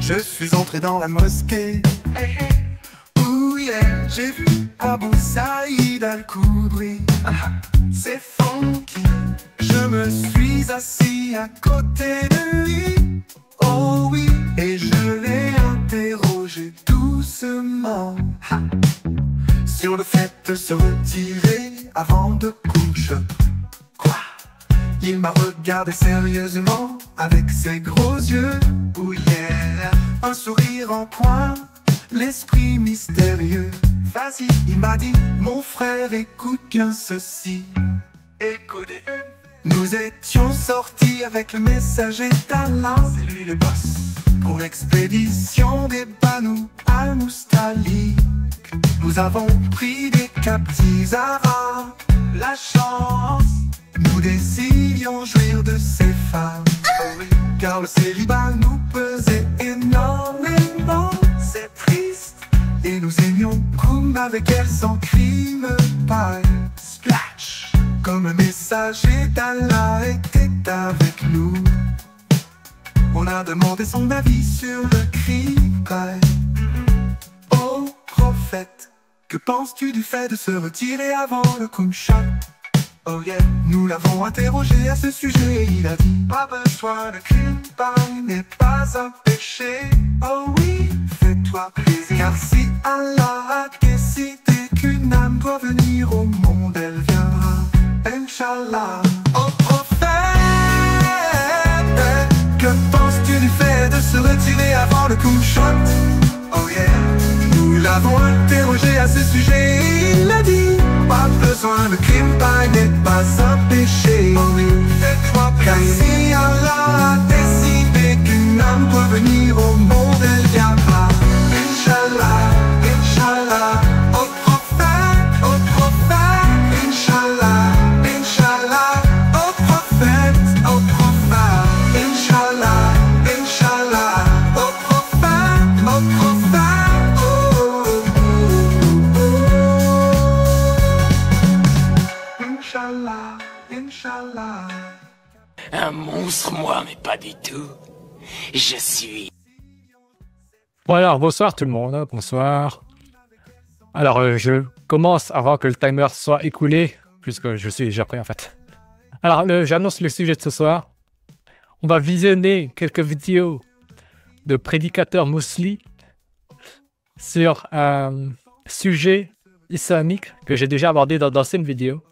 Je suis entré dans la mosquée. Oh yeah, j'ai vu Abou Saïd Al-Khoudri. C'est funky. Je me suis assis à côté de lui. Oh oui, et je l'ai interrogé doucement sur le fait de se retirer avant de coucher. Quoi? Il m'a regardé sérieusement avec ses gros yeux. Oh yeah, un sourire en coin, l'esprit mystérieux. Vas-y, il m'a dit, mon frère, écoute bien ceci. Écoutez. Nous étions sortis avec le messager d'Allah, c'est lui le boss, pour l'expédition des Banu al-Mustalik. Nous avons pris des captifs arabes, la chance, nous décidions jouir de ces femmes. Car le célibat nous pesait énormément, c'est triste. Et nous aimions comme avec elle sans crime, paille, splash. Comme un messager d'Allah était avec nous, on a demandé son avis sur le crime. Oh prophète, que penses-tu du fait de se retirer avant le Kumshak? Oh yeah, nous l'avons interrogé à ce sujet et il a dit, pas besoin de crime, n'est pas un péché. Oh oui, fais-toi plaisir, car si Allah a décidé qu'une âme doit venir au monde, elle viendra, Inch'Allah. Oh prophète, que penses-tu du fait de se retirer avant le Kumshak? Oh yeah, nous l'avons interrogé à ce sujet et il a dit, pas besoin de crime, n'est pas un péché. Oh oui, fais-toi plaisir, car si Allah a décidé qu'une âme doit venir au monde, elle viendra, Inch'Allah, Inch'Allah. Oh prophète, Inch'Allah, Inch'Allah. Oh prophète, Inch'Allah, Inch'Allah. Oh prophète, Inch'Allah, Inch'Allah. Un monstre, moi, mais pas du tout. Je suis... Bon alors, bonsoir tout le monde, bonsoir. Alors, je commence avant que le timer soit écoulé, puisque je suis déjà prêt en fait. Alors, j'annonce le sujet de ce soir. On va visionner quelques vidéos de prédicateurs musulmans sur un sujet islamique que j'ai déjà abordé dans d'anciennes vidéos.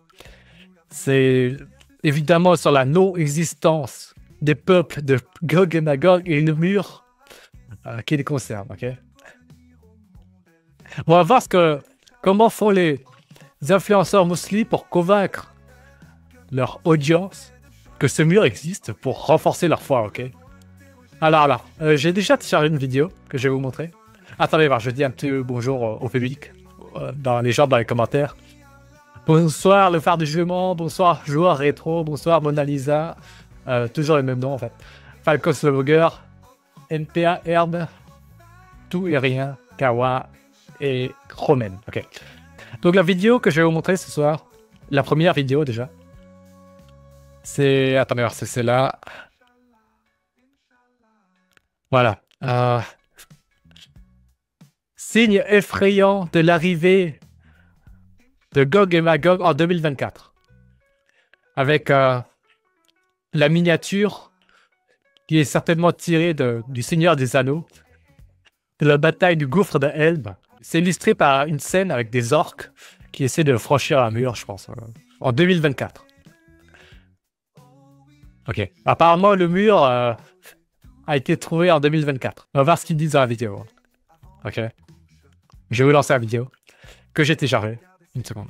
C'est évidemment sur la non-existence des peuples de Gog et Magog et le mur qui les concerne, ok? On va voir comment font les influenceurs musulmans pour convaincre leur audience que ce mur existe pour renforcer leur foi, ok? Alors, j'ai déjà téléchargé une vidéo que je vais vous montrer. Attendez, je dis un petit bonjour au public, dans les commentaires. Bonsoir le phare du jugement, bonsoir joueur rétro, bonsoir Mona Lisa, toujours les mêmes noms en fait. Falcos le blogueur, NPA Herbe, tout et rien, Kawa et Romaine. Ok. Donc la vidéo que je vais vous montrer ce soir, la première vidéo déjà, c'est... Attendez, c'est celle-là. Voilà. Signe effrayant de l'arrivée de Gog et Magog en 2024. Avec la miniature qui est certainement tirée du Seigneur des Anneaux, de la bataille du gouffre de Helm. C'est illustré par une scène avec des orques qui essaient de franchir un mur, je pense, en 2024. Ok. Apparemment, le mur a été trouvé en 2024. On va voir ce qu'ils disent dans la vidéo. Ok. Je vais vous lancer la vidéo que j'ai téléchargée. Une seconde.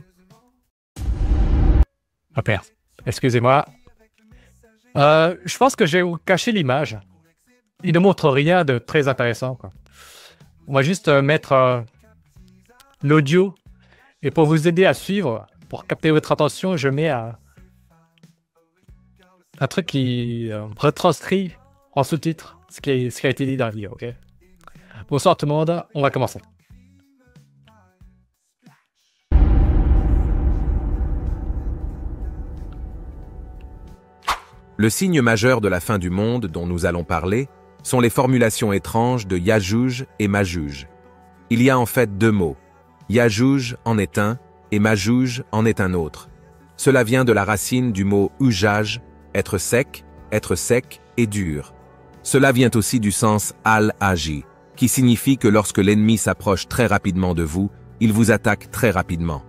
Ah merde. Excusez-moi. Je pense que je vais vous cacher l'image. Il ne montre rien de très intéressant, quoi. On va juste mettre l'audio. Et pour vous aider à suivre, pour capter votre attention, je mets un truc qui retranscrit en sous-titre ce qui a été dit dans la vidéo, ok? Bonsoir tout le monde, on va commencer. Le signe majeur de la fin du monde dont nous allons parler sont les formulations étranges de Yajouj et Majouj. Il y a en fait deux mots. Yajouj en est un et Majouj en est un autre. Cela vient de la racine du mot ujaj, être sec et dur. Cela vient aussi du sens al-aji, qui signifie que lorsque l'ennemi s'approche très rapidement de vous, il vous attaque très rapidement.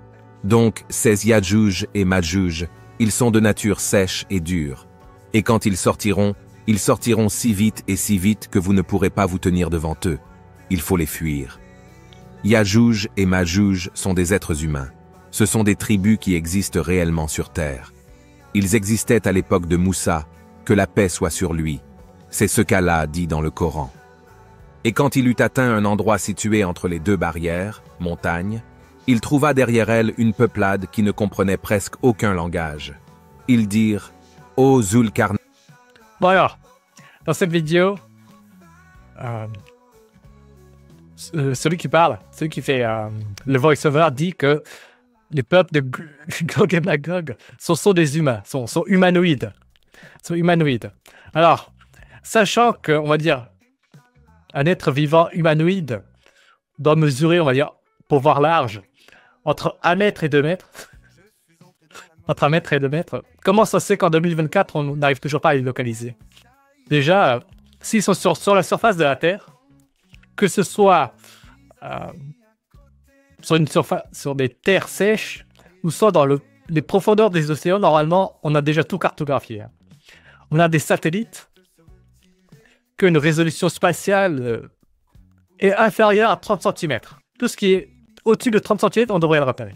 Donc, ces Yajouj et Majouj, ils sont de nature sèche et dure. Et quand ils sortiront si vite que vous ne pourrez pas vous tenir devant eux. Il faut les fuir. Yajouj et Majouj sont des êtres humains. Ce sont des tribus qui existent réellement sur Terre. Ils existaient à l'époque de Moussa, que la paix soit sur lui. C'est ce qu'Allah dit dans le Coran. Et quand il eut atteint un endroit situé entre les deux barrières, montagnes, il trouva derrière elles une peuplade qui ne comprenait presque aucun langage. Ils dirent « Ô Zulkarnain ». Bon alors, dans cette vidéo, celui qui parle, celui qui fait le voice-over dit que les peuples de Gog et Magog sont des humains, sont humanoïdes. Sont humanoïdes. Alors, sachant que, on va dire, un être vivant humanoïde doit mesurer, on va dire, pour voir large, entre 1 mètre et 2 mètres. Entre 1 mètre et 2 mètres. Comment ça se fait qu'en 2024, on n'arrive toujours pas à les localiser? Déjà, s'ils sont sur la surface de la Terre, que ce soit sur des terres sèches ou soit dans les profondeurs des océans, normalement, on a déjà tout cartographié. Hein. On a des satellites qu'une résolution spatiale est inférieure à 30 cm. Tout ce qui est au-dessus de 30 cm, on devrait le repérer.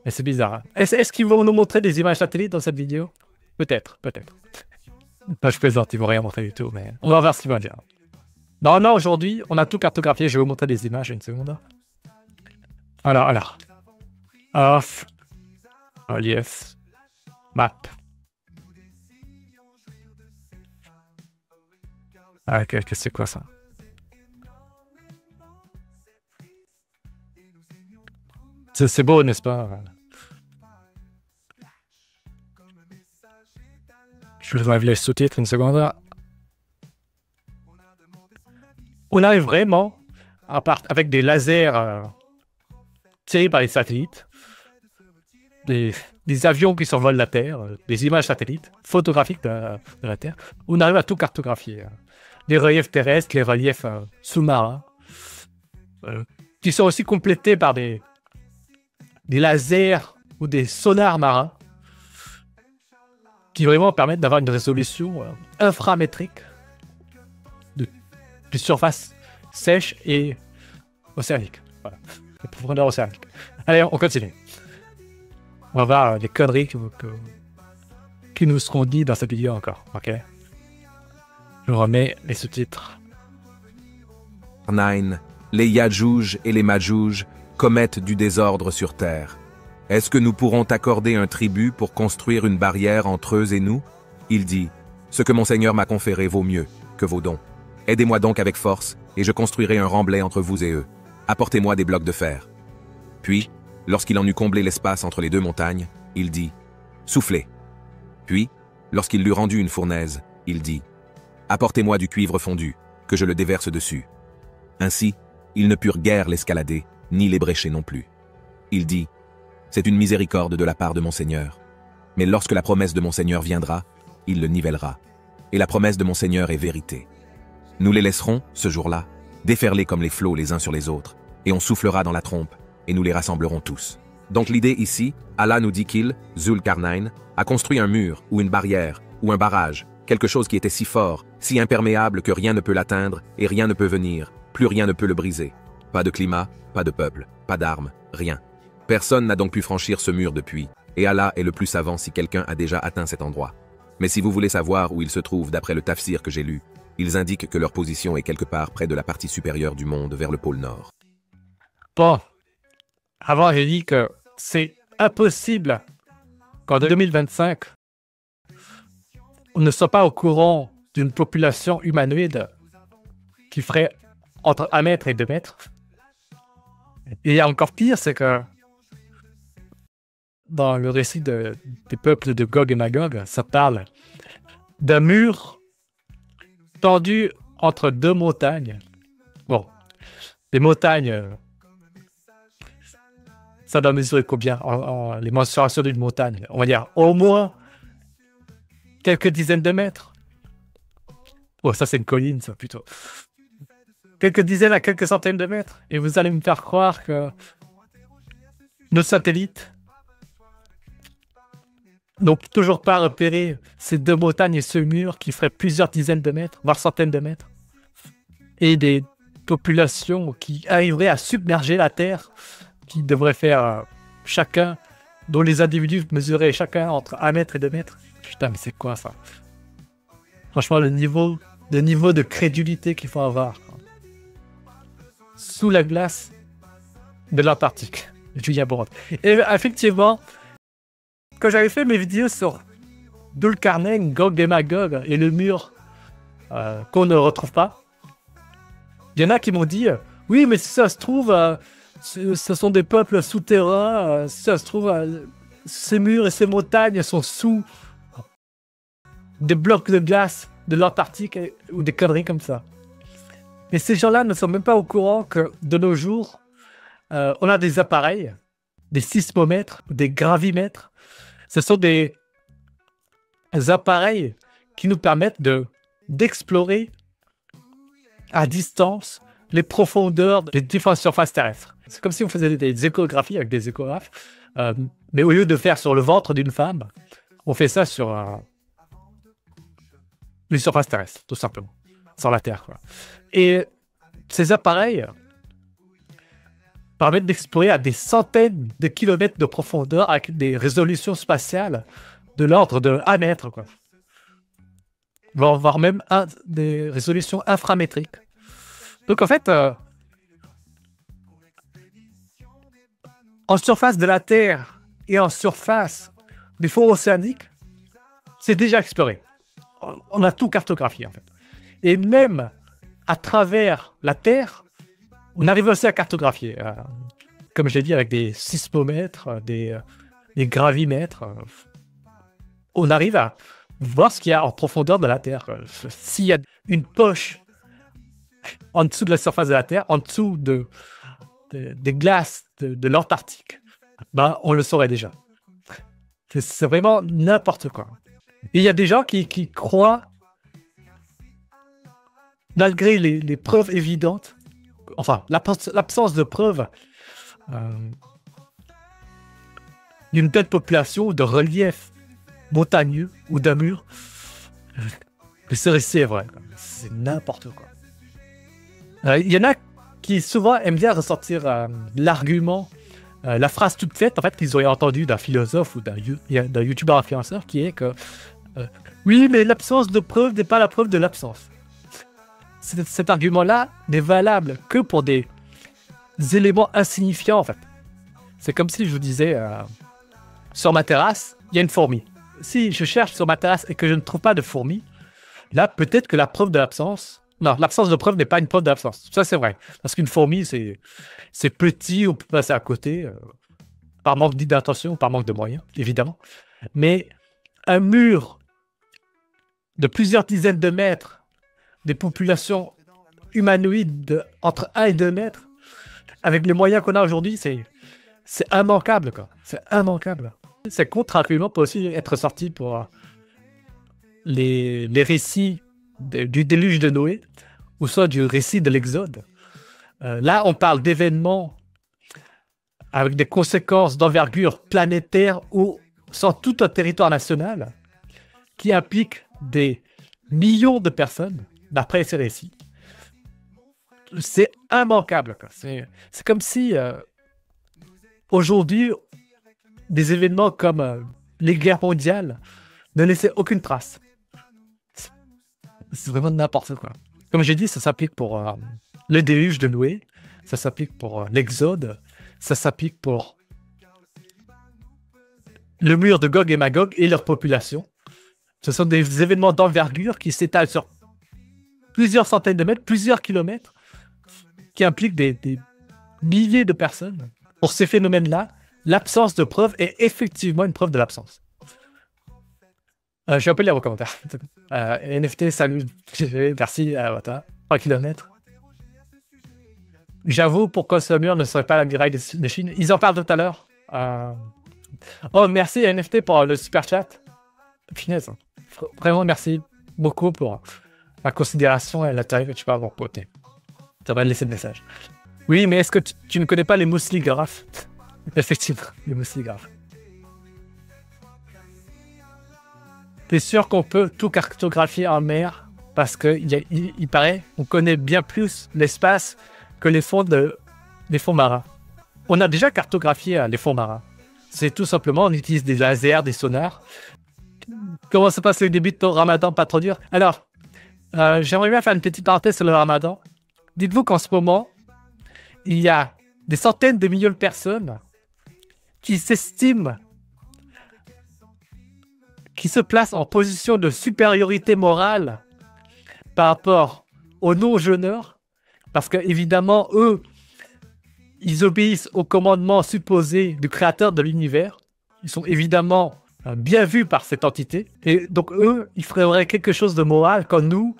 Mais c'est bizarre. Hein. Est-ce qu'ils vont nous montrer des images satellites dans cette vidéo? Peut-être. Non, je plaisante, ils vont rien montrer du tout, mais on va voir ce qu'ils vont dire. Non, aujourd'hui, on a tout cartographié. Je vais vous montrer des images, une seconde. Alors. Off. Relief. Map. Ah, qu'est-ce que c'est quoi ça? C'est beau, n'est-ce pas? Je vais enlever les sous-titres une seconde. On arrive vraiment, avec des lasers tirés par les satellites, des avions qui survolent la Terre, des images satellites, photographiques de la Terre. On arrive à tout cartographier. Les reliefs terrestres, les reliefs sous-marins, qui sont aussi complétés par des lasers ou des sonars marins, qui vraiment permettent d'avoir une résolution inframétrique de surface sèche et océanique. Voilà, de profondeur océanique. Allez, on continue. On va voir les conneries qui nous seront dites dans cette vidéo encore, ok? Je remets les sous-titres. Les Yajouj et les Majouj commettent du désordre sur terre. Est-ce que nous pourrons t'accorder un tribut pour construire une barrière entre eux et nous? Il dit, ce que mon Seigneur m'a conféré vaut mieux que vos dons. Aidez-moi donc avec force, et je construirai un remblai entre vous et eux. Apportez-moi des blocs de fer. Puis, lorsqu'il en eut comblé l'espace entre les deux montagnes, il dit, soufflez. Puis, lorsqu'il l'eut rendu une fournaise, il dit, apportez-moi du cuivre fondu, que je le déverse dessus. Ainsi, ils ne purent guère l'escalader, ni l'ébrécher non plus. Il dit, c'est une miséricorde de la part de mon Seigneur. Mais lorsque la promesse de mon Seigneur viendra, il le nivellera. Et la promesse de mon Seigneur est vérité. Nous les laisserons, ce jour-là, déferler comme les flots les uns sur les autres, et on soufflera dans la trompe, et nous les rassemblerons tous. Donc l'idée ici, Allah nous dit qu'il, Zulkarnain, a construit un mur, ou une barrière, ou un barrage, quelque chose qui était si fort, si imperméable que rien ne peut l'atteindre, et rien ne peut venir, plus rien ne peut le briser. Pas de climat, pas de peuple, pas d'armes, rien. Personne n'a donc pu franchir ce mur depuis, et Allah est le plus savant si quelqu'un a déjà atteint cet endroit. Mais si vous voulez savoir où il se trouve d'après le tafsir que j'ai lu, ils indiquent que leur position est quelque part près de la partie supérieure du monde vers le pôle Nord. Bon, avant j'ai dit que c'est impossible qu'en 2025, on ne soit pas au courant d'une population humanoïde qui ferait entre 1 mètre et 2 mètres. Et il y a encore pire, c'est que dans le récit des peuples de Gog et Magog, ça parle d'un mur tendu entre deux montagnes. Bon, les montagnes, ça doit mesurer combien les mensurations d'une montagne? On va dire au moins quelques dizaines de mètres. Oh, ça c'est une colline, ça, plutôt. Quelques dizaines à quelques centaines de mètres. Et vous allez me faire croire que nos satellites n'ont toujours pas repéré ces deux montagnes et ce mur qui ferait plusieurs dizaines de mètres, voire centaines de mètres. Et des populations qui arriveraient à submerger la Terre, qui devraient faire chacun, dont les individus mesuraient chacun entre 1 mètre et 2 mètres. Putain, mais c'est quoi ça? Franchement, le niveau de crédulité qu'il faut avoir. Sous la glace de l'Antarctique. Julien Borand. Et effectivement, quand j'avais fait mes vidéos sur Dulcarnane, Gog et Magog et le mur qu'on ne retrouve pas, il y en a qui m'ont dit oui, mais si ça se trouve, ce sont des peuples souterrains, si ça se trouve, ces murs et ces montagnes sont sous des blocs de glace de l'Antarctique ou des conneries comme ça. Mais ces gens-là ne sont même pas au courant que de nos jours, on a des appareils, des sismomètres, des gravimètres. Ce sont des appareils qui nous permettent d'explorer à distance les profondeurs des différentes surfaces terrestres. C'est comme si on faisait des échographies avec des échographes, mais au lieu de faire sur le ventre d'une femme, on fait ça sur les surfaces terrestres, tout simplement, sur la Terre, quoi. Et ces appareils permettent d'explorer à des centaines de kilomètres de profondeur avec des résolutions spatiales de l'ordre de 1 mètre, quoi. Voire même des résolutions inframétriques. Donc en fait, en surface de la Terre et en surface des fonds océaniques, c'est déjà exploré. On a tout cartographié, en fait. Et même à travers la Terre, on arrive aussi à cartographier. Comme je l'ai dit, avec des sismomètres, des gravimètres, on arrive à voir ce qu'il y a en profondeur de la Terre. S'il y a une poche en dessous de la surface de la Terre, en dessous des glaces de l'Antarctique, ben, on le saurait déjà. C'est vraiment n'importe quoi. Et il y a des gens qui croient, malgré les preuves évidentes, enfin, l'absence de preuves d'une telle population, de relief montagneux ou d'un mur, mais c'est vrai, c'est n'importe quoi. Il y en a qui souvent aiment bien ressortir l'argument, la phrase toute faite, en fait, qu'ils auraient entendu d'un philosophe ou d'un youtubeur influenceur, qui est que oui, mais l'absence de preuve n'est pas la preuve de l'absence. Cet argument-là n'est valable que pour des éléments insignifiants, en fait. C'est comme si je vous disais, sur ma terrasse, il y a une fourmi. Si je cherche sur ma terrasse et que je ne trouve pas de fourmi, là, peut-être que la preuve de l'absence... Non, l'absence de preuve n'est pas une preuve d'absence. Ça, c'est vrai. Parce qu'une fourmi, c'est petit, on peut passer à côté, par manque d'intention ou par manque de moyens, évidemment. Mais un mur de plusieurs dizaines de mètres, des populations humanoïdes entre 1 et 2 mètres, avec les moyens qu'on a aujourd'hui, c'est immanquable, quoi. C'est immanquable. Ces contre-arguments peuvent aussi être sortis pour les récits du déluge de Noé, ou soit du récit de l'Exode. Là, on parle d'événements avec des conséquences d'envergure planétaire ou sur tout un territoire national qui impliquent des millions de personnes, d'après ces récits. C'est immanquable, quoi. C'est comme si aujourd'hui, des événements comme les guerres mondiales ne laissaient aucune trace. C'est vraiment n'importe quoi. Comme j'ai dit, ça s'applique pour le déluge de Noé, ça s'applique pour l'Exode, ça s'applique pour le mur de Gog et Magog et leur population. Ce sont des événements d'envergure qui s'étalent sur plusieurs centaines de mètres, plusieurs kilomètres, qui impliquent des milliers de personnes. Pour ces phénomènes-là, l'absence de preuve est effectivement une preuve de l'absence. Je vais un peu lire vos commentaires. NFT, salut, merci, attends, 3 km. J'avoue, pourquoi ce mur ne serait pas la muraille de Chine? Ils en parlent tout à l'heure. Oh, merci NFT pour le super chat. Finesse. Vraiment, merci beaucoup pour la considération et l'intérêt que tu peux avoir pour côté. Ça va laisser le message. Oui, mais est-ce que tu ne connais pas les mousligraphes? Effectivement, les mousligraphes. T'es sûr qu'on peut tout cartographier en mer? Parce qu'il paraît qu'on connaît bien plus l'espace que les fonds marins. On a déjà cartographié les fonds marins. C'est tout simplement, on utilise des lasers, des sonars. Comment se passe le début de ton ramadan, pas trop dur? Alors, j'aimerais bien faire une petite parenthèse sur le ramadan. Dites-vous qu'en ce moment, il y a des centaines de millions de personnes qui s'estiment, qui se placent en position de supériorité morale par rapport aux non-jeûneurs, parce que évidemment, eux, ils obéissent au commandement supposé du créateur de l'univers. Ils sont évidemment bien vus par cette entité. Et donc, eux, ils feraient quelque chose de moral, quand nous,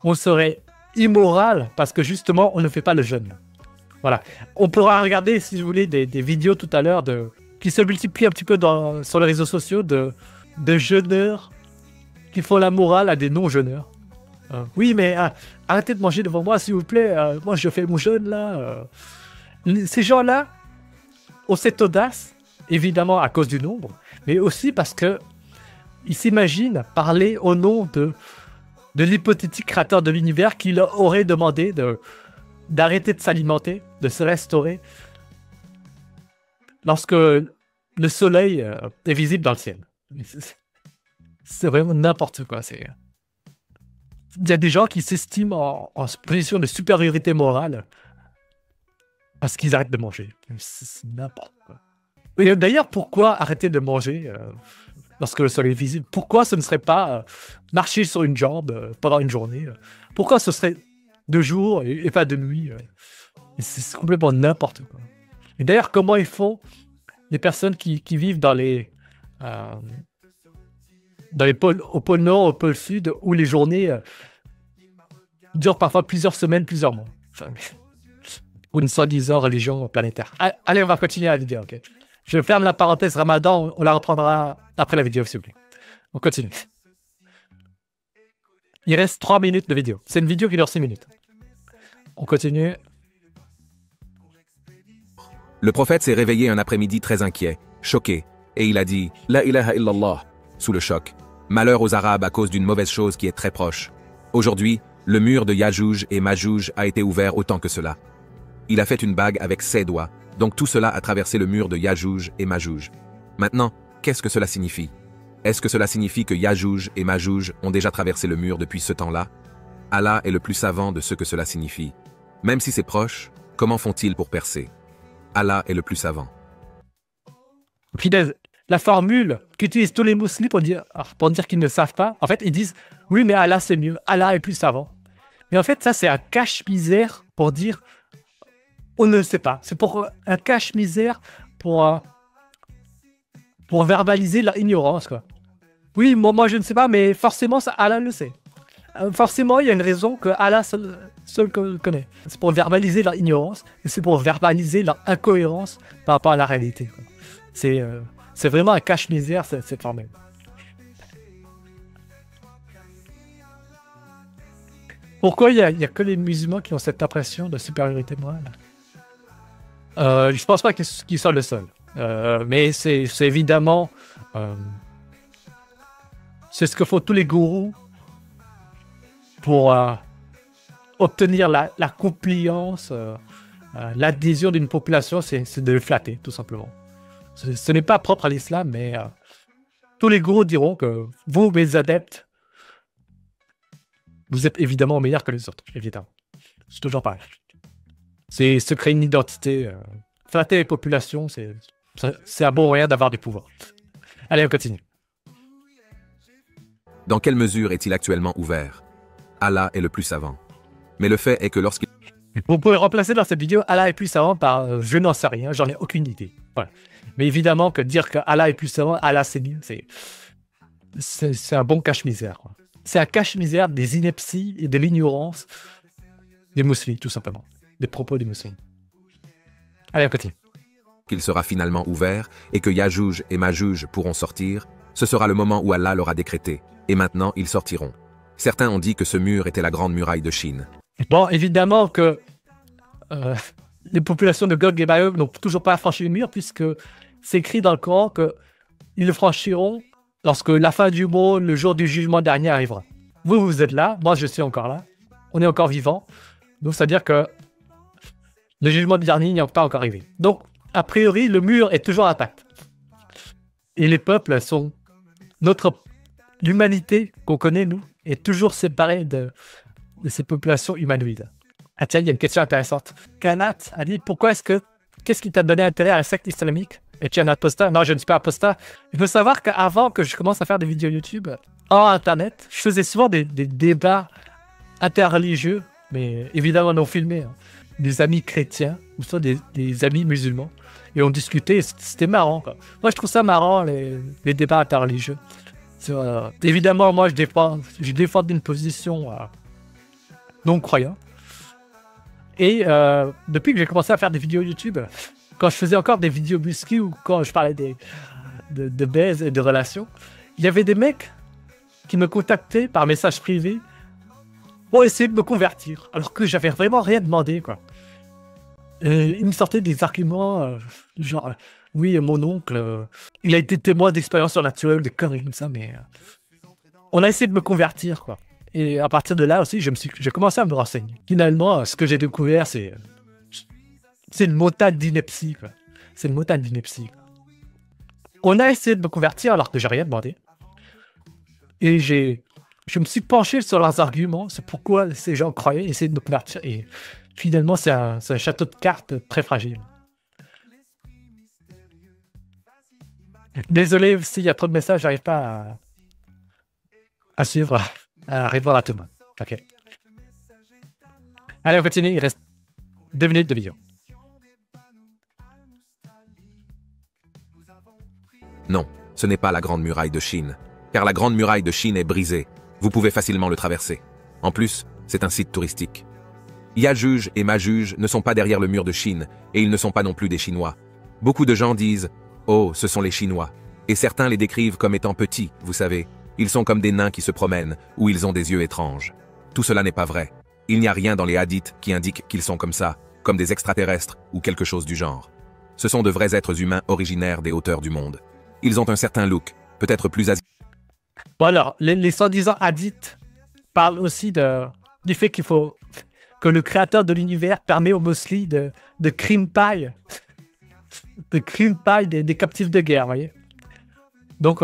on serait immoral parce que justement, on ne fait pas le jeûne. Voilà. On pourra regarder, si vous voulez, des vidéos tout à l'heure qui se multiplient un petit peu sur les réseaux sociaux de jeûneurs qui font la morale à des non-jeûneurs. Oui, mais arrêtez de manger devant moi, s'il vous plaît. Moi, je fais mon jeûne, là. Ces gens-là ont cette audace, évidemment à cause du nombre, mais aussi parce que ils s'imaginent parler au nom de l'hypothétique créateur de l'univers qui leur aurait demandé d'arrêter de s'alimenter, de se restaurer lorsque le soleil est visible dans le ciel. C'est vraiment n'importe quoi. Il y a des gens qui s'estiment en position de supériorité morale parce qu'ils arrêtent de manger. C'est n'importe quoi. Et d'ailleurs, pourquoi arrêter de manger lorsque le soleil est visible? Pourquoi ce ne serait pas marcher sur une jambe pendant une journée? Pourquoi ce serait de jour et pas de nuit? C'est complètement n'importe quoi. Et d'ailleurs, comment ils font les personnes qui vivent au pôle Nord, au pôle Sud, où les journées durent parfois plusieurs semaines, plusieurs mois. Enfin, ou une soi-disant religion planétaire. Allez, on va continuer la vidéo, ok? Je ferme la parenthèse Ramadan, on la reprendra après la vidéo, s'il vous plaît. On continue. Il reste 3 minutes de vidéo. C'est une vidéo qui dure 6 minutes. On continue. Le prophète s'est réveillé un après-midi très inquiet, choqué, et il a dit « La ilaha illallah » sous le choc. Malheur aux Arabes à cause d'une mauvaise chose qui est très proche. Aujourd'hui, le mur de Yajouj et Majouj a été ouvert autant que cela. Il a fait une bague avec ses doigts, donc tout cela a traversé le mur de Yajouj et Majouj. Maintenant, qu'est-ce que cela signifie? Est-ce que cela signifie que Yajouj et Majouj ont déjà traversé le mur depuis ce temps-là? Allah est le plus savant de ce que cela signifie. Même si c'est proche, comment font-ils pour percer? Allah est le plus savant. Fidèle, la formule qu'utilisent tous les musulmans pour dire qu'ils ne savent pas, en fait, ils disent « Oui, mais Allah, c'est mieux. Allah est plus savant. » Mais en fait, ça, c'est un cache-misère pour dire « On ne sait pas. » C'est pour un cache-misère pour verbaliser leur ignorance, quoi. Oui, moi, je ne sais pas, mais forcément, ça, Allah le sait. Forcément, il y a une raison que Allah seul connaît. C'est pour verbaliser leur ignorance et c'est pour verbaliser leur incohérence par rapport à la réalité, quoi. C'est vraiment un cache-misère, cette formule. Pourquoi il y a que les musulmans qui ont cette impression de supériorité morale? Je ne pense pas qu'ils soient le seul. Mais c'est évidemment... c'est ce que font tous les gourous pour obtenir la compliance, l'adhésion d'une population, c'est de le flatter, tout simplement. Ce n'est pas propre à l'islam, mais tous les gourous diront que vous, mes adeptes, vous êtes évidemment meilleurs que les autres, évidemment. C'est toujours pareil. C'est se créer une identité. Flatter les populations, c'est un bon moyen d'avoir du pouvoir. Allez, on continue. Dans quelle mesure est-il actuellement ouvert? Allah est le plus savant. Mais le fait est que lorsqu'il... Vous pouvez remplacer dans cette vidéo Allah est plus savant par je n'en sais rien, j'en ai aucune idée. Voilà. Mais évidemment que dire que Allah est plus savant, Allah c'est mieux, c'est un bon cache-misère. C'est un cache-misère des inepties et de l'ignorance des musulmans, tout simplement. Des propos des musulmans. Allez, on continue. Qu'il sera finalement ouvert et que Yajouj et Majouj pourront sortir, ce sera le moment où Allah l'aura décrété. Et maintenant, ils sortiront. Certains ont dit que ce mur était la grande muraille de Chine. Bon, évidemment que les populations de Gog et Magog n'ont toujours pas franchi le mur, puisque c'est écrit dans le Coran qu'ils le franchiront lorsque la fin du monde, le jour du jugement dernier arrivera. Vous êtes là, moi je suis encore là, on est encore vivant, donc c'est-à-dire que le jugement dernier n'est pas encore arrivé. Donc, a priori, le mur est toujours intact. Et les peuples sont... L'humanité qu'on connaît, nous, est toujours séparée de ces populations humanoïdes. Ah tiens, il y a une question intéressante. Kanat a dit, qu'est-ce qui t'a donné intérêt à la secte islamique? Es-tu un apostat? Non, je ne suis pas apostat. Il faut savoir qu'avant que je commence à faire des vidéos YouTube, hors Internet, je faisais souvent des débats interreligieux, mais évidemment non filmés. Hein. Des amis chrétiens, ou soit des amis musulmans. Et on discutait, c'était marrant. Quoi. Moi, je trouve ça marrant, les débats interreligieux. Évidemment, moi, je défends une position non croyante. Et depuis que j'ai commencé à faire des vidéos YouTube, quand je faisais encore des vidéos muscu ou quand je parlais de baise et de relations, il y avait des mecs qui me contactaient par message privé pour essayer de me convertir, alors que j'avais vraiment rien demandé, quoi. Ils me sortaient des arguments genre oui, mon oncle, il a été témoin d'expériences surnaturelles, des conneries comme ça, mais on a essayé de me convertir, quoi. Et à partir de là aussi, j'ai commencé à me renseigner. Finalement, ce que j'ai découvert, c'est une montagne d'ineptie, quoi. C'est une montagne d'ineptie. On a essayé de me convertir alors que j'ai rien demandé. Et je me suis penché sur leurs arguments, c'est pourquoi ces gens croyaient essayer de me convertir. Et finalement, c'est un château de cartes très fragile. Désolé s'il y a trop de messages, j'arrive pas à suivre, à répondre à tout le monde. Ok. Allez, on continue, il reste 2 minutes de vidéo. Non, ce n'est pas la grande muraille de Chine, car la grande muraille de Chine est brisée. Vous pouvez facilement le traverser. En plus, c'est un site touristique. Yajouj et Majouj ne sont pas derrière le mur de Chine, et ils ne sont pas non plus des Chinois. Beaucoup de gens disent « Oh, ce sont les Chinois », et certains les décrivent comme étant petits, vous savez. Ils sont comme des nains qui se promènent, ou ils ont des yeux étranges. Tout cela n'est pas vrai. Il n'y a rien dans les hadiths qui indique qu'ils sont comme ça, comme des extraterrestres ou quelque chose du genre. Ce sont de vrais êtres humains originaires des hauteurs du monde. Ils ont un certain look, peut-être plus asiatique. Bon alors, les soi-disant hadiths parlent aussi du fait que le créateur de l'univers permet aux musulmans de crimpaille des captifs de guerre, vous voyez. Donc,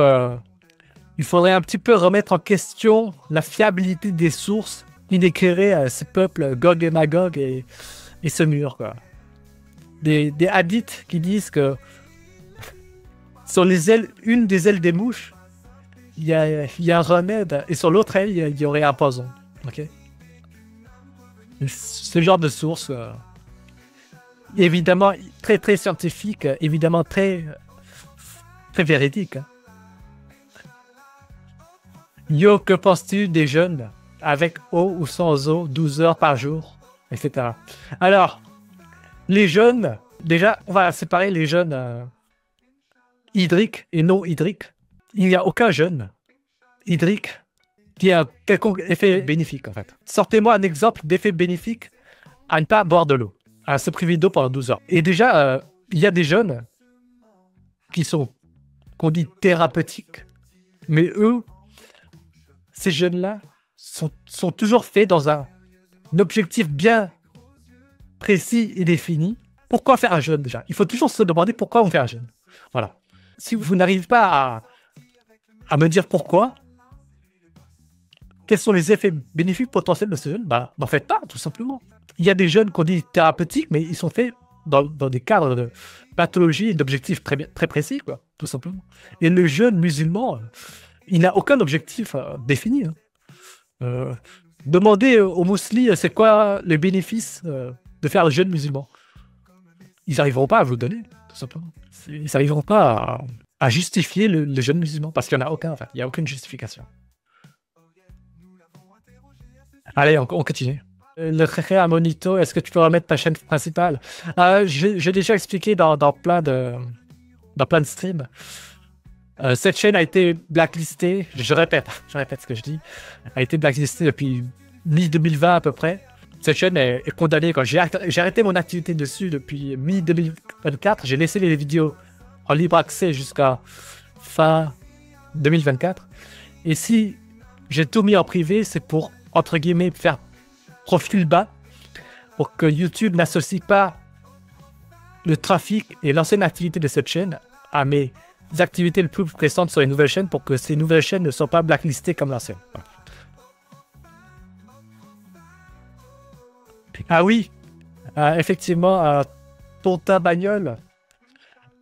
il faudrait un petit peu remettre en question la fiabilité des sources qui décriraient ces peuples Gog et Magog et ce mur, quoi. Des hadiths qui disent que sur une des ailes des mouches, il y a un remède, et sur l'autre aile, il y aurait un poison. Ok. Ce genre de source, évidemment très très scientifique, évidemment très véridique. Hein. Yo, que penses-tu des jeunes avec eau ou sans eau, 12 heures par jour, etc. Alors, les jeunes, déjà, on va séparer les jeunes hydriques et non hydriques. Il n'y a aucun jeûne hydrique qui a un quelconque effet bénéfique, en fait. Sortez-moi un exemple d'effet bénéfique à ne pas boire de l'eau, à se priver d'eau pendant 12 heures. Et déjà, il y a des jeûnes qu'on dit thérapeutiques, mais eux, ces jeûnes-là sont toujours faits dans un objectif bien précis et défini. Pourquoi faire un jeûne, déjà? Il faut toujours se demander pourquoi on fait un jeûne. Voilà. Si vous n'arrivez pas à me dire pourquoi, quels sont les effets bénéfiques potentiels de ce jeûne, n'en faites pas, tout simplement. Il y a des jeûnes qu'on dit thérapeutiques, mais ils sont faits dans des cadres de pathologie et d'objectifs très, très précis, quoi, tout simplement. Et le jeûne musulman, il n'a aucun objectif défini. Hein. Demandez aux musulmans c'est quoi les bénéfices de faire le jeûne musulman. Ils n'arriveront pas à vous le donner, tout simplement. Ils n'arriveront pas à justifier le jeûne musulman, parce qu'il n'y en a aucun, en fait. Il n'y a aucune justification. Allez, on continue. Le Khé à Monito, est-ce que tu peux remettre ta chaîne principale? J'ai déjà expliqué dans plein de streams. Cette chaîne a été blacklistée, je répète ce que je dis, a été blacklistée depuis mi-2020 à peu près. Cette chaîne est condamnée. Quand j'ai arrêté mon activité dessus depuis mi-2024, j'ai laissé les vidéos en libre accès jusqu'à fin 2024. Et si j'ai tout mis en privé, c'est pour, entre guillemets, faire profil bas, pour que YouTube n'associe pas le trafic et l'ancienne activité de cette chaîne à mes activités les plus récentes sur les nouvelles chaînes, pour que ces nouvelles chaînes ne soient pas blacklistées comme l'ancienne. Voilà. Ah oui, effectivement, Tontin Bagnol,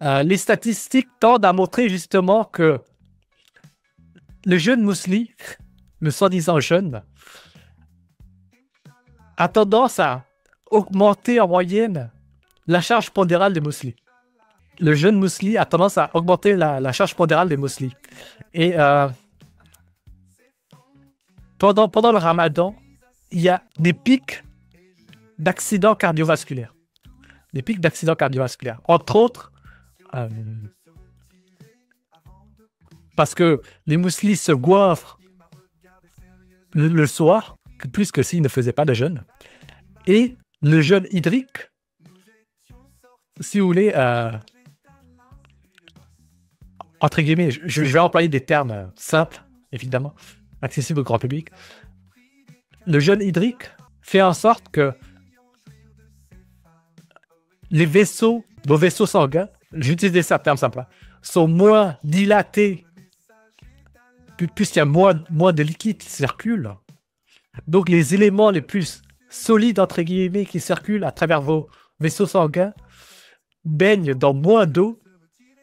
les statistiques tendent à montrer justement que le jeune muesli, le soi-disant jeune, a tendance à augmenter en moyenne la charge pondérale des muesli. Le jeune muesli a tendance à augmenter la charge pondérale des muesli. Et pendant le ramadan, il y a des pics d'accidents cardiovasculaires. Des pics d'accidents cardiovasculaires. Entre autres, parce que les mueslis se goinfrent le soir, plus que s'ils ne faisaient pas de jeûne. Et le jeûne hydrique, si vous voulez, entre guillemets, je vais employer des termes simples, évidemment, accessibles au grand public. Le jeûne hydrique fait en sorte que les vaisseaux, vos vaisseaux sanguins, j'utilise des termes simples, sont moins dilatés puisqu'il y a moins de liquide qui circule. Donc les éléments les plus solides, entre guillemets, qui circulent à travers vos vaisseaux sanguins baignent dans moins d'eau,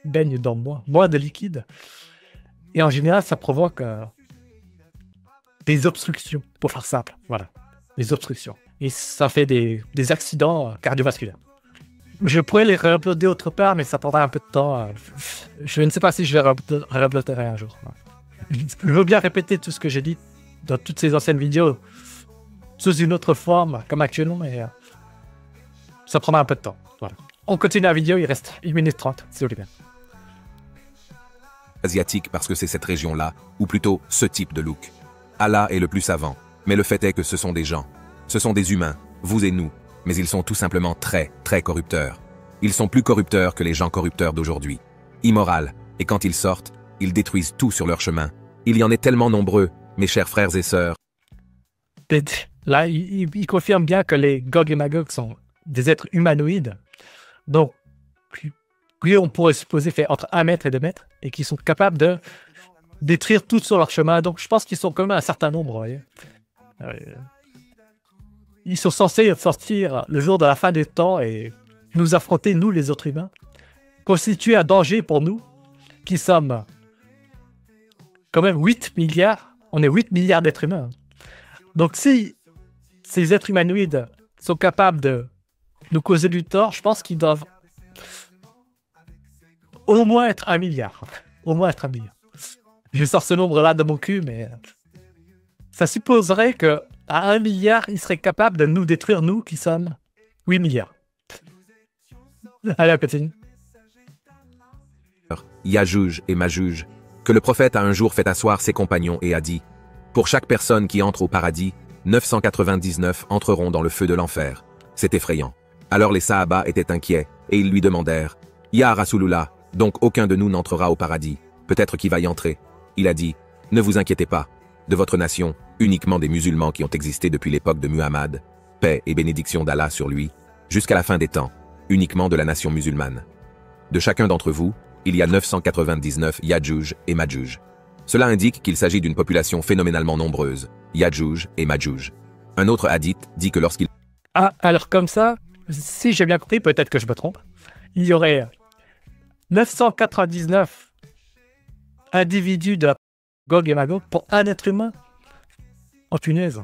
baignent dans moins de liquide. Et en général, ça provoque des obstructions, pour faire simple. Voilà, des obstructions. Et ça fait des accidents cardiovasculaires. Je pourrais les réuploader autre part, mais ça prendra un peu de temps. Je ne sais pas si je vais réuploader un jour. Je veux bien répéter tout ce que j'ai dit dans toutes ces anciennes vidéos sous une autre forme, comme actuellement, mais ça prendra un peu de temps. Voilà. On continue la vidéo, il reste 1 minute 30, s'il vous plaît. Asiatique parce que c'est cette région-là, ou plutôt ce type de look. Allah est le plus savant, mais le fait est que ce sont des gens. Ce sont des humains, vous et nous, mais ils sont tout simplement très, très corrupteurs. Ils sont plus corrupteurs que les gens corrupteurs d'aujourd'hui. Immoral, et quand ils sortent, ils détruisent tout sur leur chemin. Il y en est tellement nombreux, mes chers frères et sœurs. Là, il confirme bien que les Gog et Magog sont des êtres humanoïdes. Donc, oui, on pourrait supposer faire entre 1 mètre et 2 mètres, et qui sont capables de détruire tout sur leur chemin. Donc, je pense qu'ils sont quand même un certain nombre, vous voyez. Ils sont censés sortir le jour de la fin des temps et nous affronter, nous, les autres humains, constituer un danger pour nous, qui sommes quand même 8 milliards. On est 8 milliards d'êtres humains. Donc, si ces êtres humanoïdes sont capables de nous causer du tort, je pense qu'ils doivent au moins être 1 milliard. Au moins être 1 milliard. Je sors ce nombre-là de mon cul, mais ça supposerait que à 1 milliard, ils seraient capables de nous détruire, nous, qui sommes 8 milliards. Allez, on continue. Yajouj et Majouj, que le prophète a un jour fait asseoir ses compagnons et a dit « Pour chaque personne qui entre au paradis, 999 entreront dans le feu de l'enfer. » C'est effrayant. Alors les Sahaba étaient inquiets, et ils lui demandèrent « Ya Rasulullah, donc aucun de nous n'entrera au paradis, peut-être qui va y entrer. » Il a dit « Ne vous inquiétez pas, de votre nation, uniquement des musulmans qui ont existé depuis l'époque de Muhammad, paix et bénédiction d'Allah sur lui, jusqu'à la fin des temps, uniquement de la nation musulmane. De chacun d'entre vous, il y a 999 Yajouj et Majouj. Cela indique qu'il s'agit d'une population phénoménalement nombreuse, Yajouj et Majouj. Un autre hadith dit que lorsqu'il... Ah, alors comme ça, si j'ai bien compris, peut-être que je me trompe, il y aurait 999 individus de Gog et Magog pour un être humain. En punaise.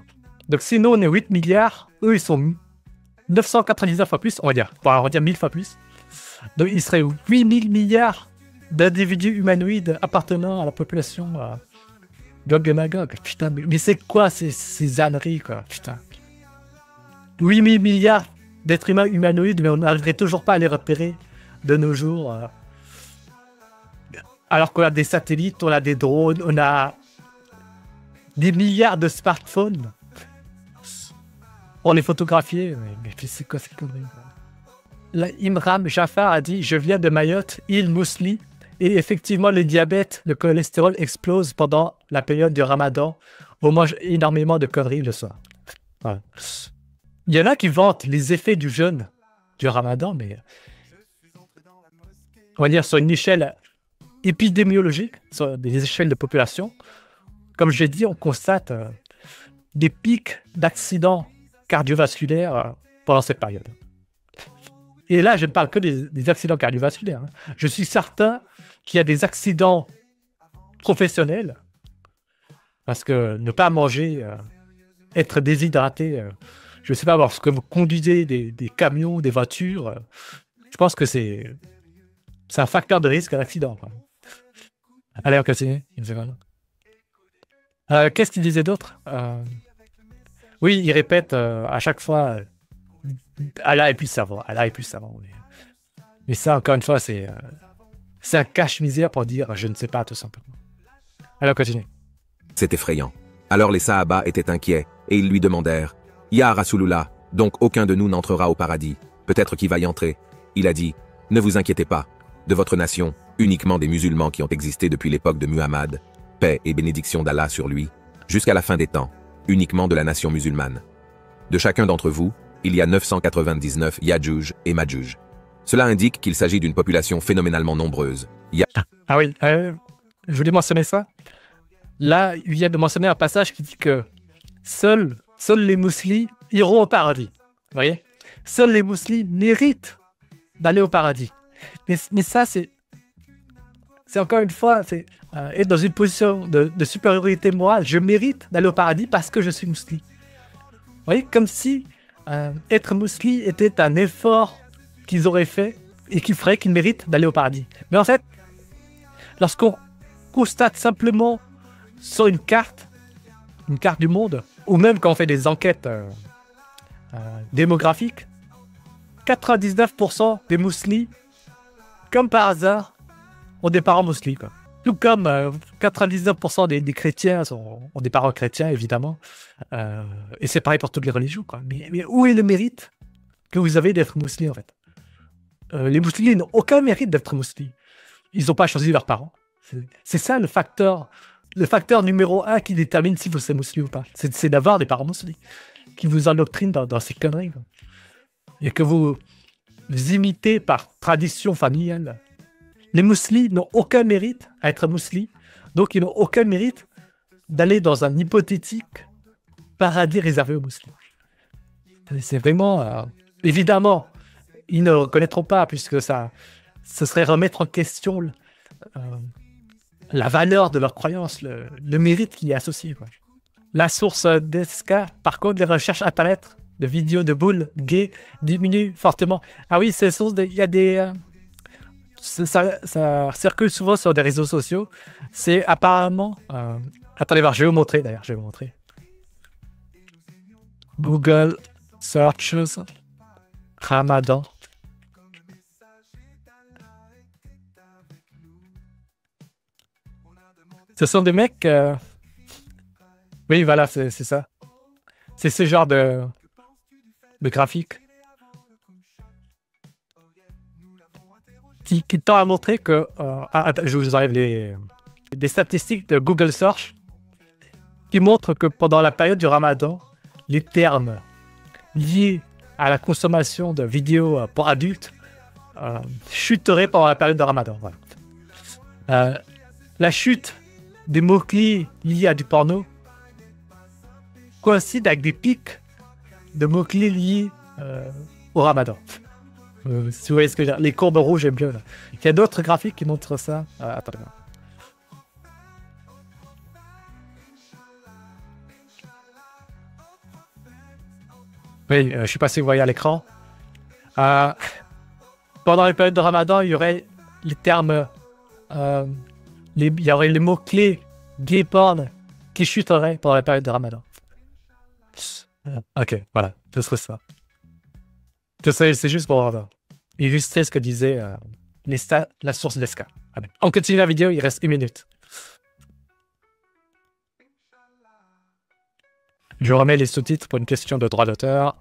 Donc si nous on est 8 milliards, eux ils sont 999 fois plus, on va dire 1000 fois plus. Donc il serait 8000 milliards d'individus humanoïdes appartenant à la population Gog et Magog. Putain, mais c'est quoi ces âneries, quoi, putain. 8 000 milliards d'êtres humains humanoïdes, mais on n'arriverait toujours pas à les repérer de nos jours. Alors qu'on a des satellites, on a des drones, on a des milliards de smartphones. On les photographier, mais c'est quoi cette connerie? Là, Imram Jafar a dit « Je viens de Mayotte, île Mousli, et effectivement, le diabète, le cholestérol explose pendant la période du Ramadan. On mange énormément de conneries le soir. » Voilà. Il y en a qui vantent les effets du jeûne du Ramadan, mais on va dire sur une échelle épidémiologique, sur des échelles de population, comme je l'ai dit, on constate des pics d'accidents cardiovasculaires pendant cette période. Et là, je ne parle que des accidents cardiovasculaires. Je suis certain qu'il y a des accidents professionnels, parce que ne pas manger, être déshydraté, je ne sais pas, lorsque vous conduisez des camions, des voitures, je pense que c'est un facteur de risque d'accident. Allez, on continue. Une seconde. Qu'est-ce qu'il disait d'autre? Oui, il répète à chaque fois Allah est plus savant, Allah est plus savant. Mais ça, encore une fois, c'est un cache-misère pour dire je ne sais pas, tout simplement. Allez, on continue. C'est effrayant. Alors les Sahaba étaient inquiets, et ils lui demandèrent « Ya Rasulullah, donc aucun de nous n'entrera au paradis, peut-être qu'il va y entrer. » Il a dit « Ne vous inquiétez pas, de votre nation, uniquement des musulmans qui ont existé depuis l'époque de Muhammad, paix et bénédiction d'Allah sur lui, jusqu'à la fin des temps, uniquement de la nation musulmane. De chacun d'entre vous, il y a 999 Yadjuj et Madjuj. Cela indique qu'il s'agit d'une population phénoménalement nombreuse. Ah oui, je voulais mentionner ça. Là, il vient de mentionner un passage qui dit que seuls les musulmans iront au paradis. Vous voyez? Seuls les musulmans méritent d'aller au paradis. Mais ça, c'est encore une fois, c'est être dans une position de supériorité morale. Je mérite d'aller au paradis parce que je suis musulman. Vous voyez? Comme si être musulman était un effort qu'ils auraient fait et qui ferait qu'ils méritent d'aller au paradis. Mais en fait, lorsqu'on constate simplement sur une carte du monde, ou même quand on fait des enquêtes démographiques, 99% des musulmans, comme par hasard, ont des parents musulmans, quoi. Tout comme 99% des chrétiens ont des parents chrétiens, évidemment. Et c'est pareil pour toutes les religions, quoi. Mais où est le mérite que vous avez d'être musulman, en fait? Les musulmans n'ont aucun mérite d'être musulmans. Ils n'ont pas choisi leurs parents. C'est ça le facteur numéro 1 qui détermine si vous êtes musulman ou pas. C'est d'avoir des parents musulmans qui vous endoctrinent dans ces conneries, quoi. Et que vous imitez par tradition familiale. Les musulmans n'ont aucun mérite à être musulmans, donc ils n'ont aucun mérite d'aller dans un hypothétique paradis réservé aux musulmans. C'est vraiment... évidemment, ils ne reconnaîtront pas, puisque ce serait remettre en question la valeur de leur croyance, le mérite qui y est associé, quoi. La source d'Eska, par contre, les recherches internet de vidéos de boules gays diminuent fortement. Ah oui, c'est source il y a des... ça circule souvent sur des réseaux sociaux. C'est apparemment... attendez voir, je vais vous montrer d'ailleurs, je vais vous montrer. Google Searches Ramadan. Ce sont des mecs... Oui, voilà, c'est ça. C'est ce genre de graphique qui tend à montrer que... je vous enlève des statistiques de Google Search qui montrent que pendant la période du Ramadan, les termes liés à la consommation de vidéos pour adultes chuteraient pendant la période de Ramadan. Voilà. La chute des mots-clés liés à du porno coïncide avec des pics de mots-clés liés au Ramadan. Si vous voyez ce que je veux dire, les courbes rouges et bleues. Là. Il y a d'autres graphiques qui montrent ça. Attendez. Oui, je ne sais pas si vous voyez à l'écran. Pendant les périodes de Ramadan, il y aurait les termes il y aurait les mots-clés gay porn qui chuteraient pendant la période de Ramadan. Ok, voilà, ce serait ça. C'est juste pour illustrer ce que disait la source d'Esca. On continue la vidéo, il reste 1 minute. Je remets les sous-titres pour une question de droit d'auteur.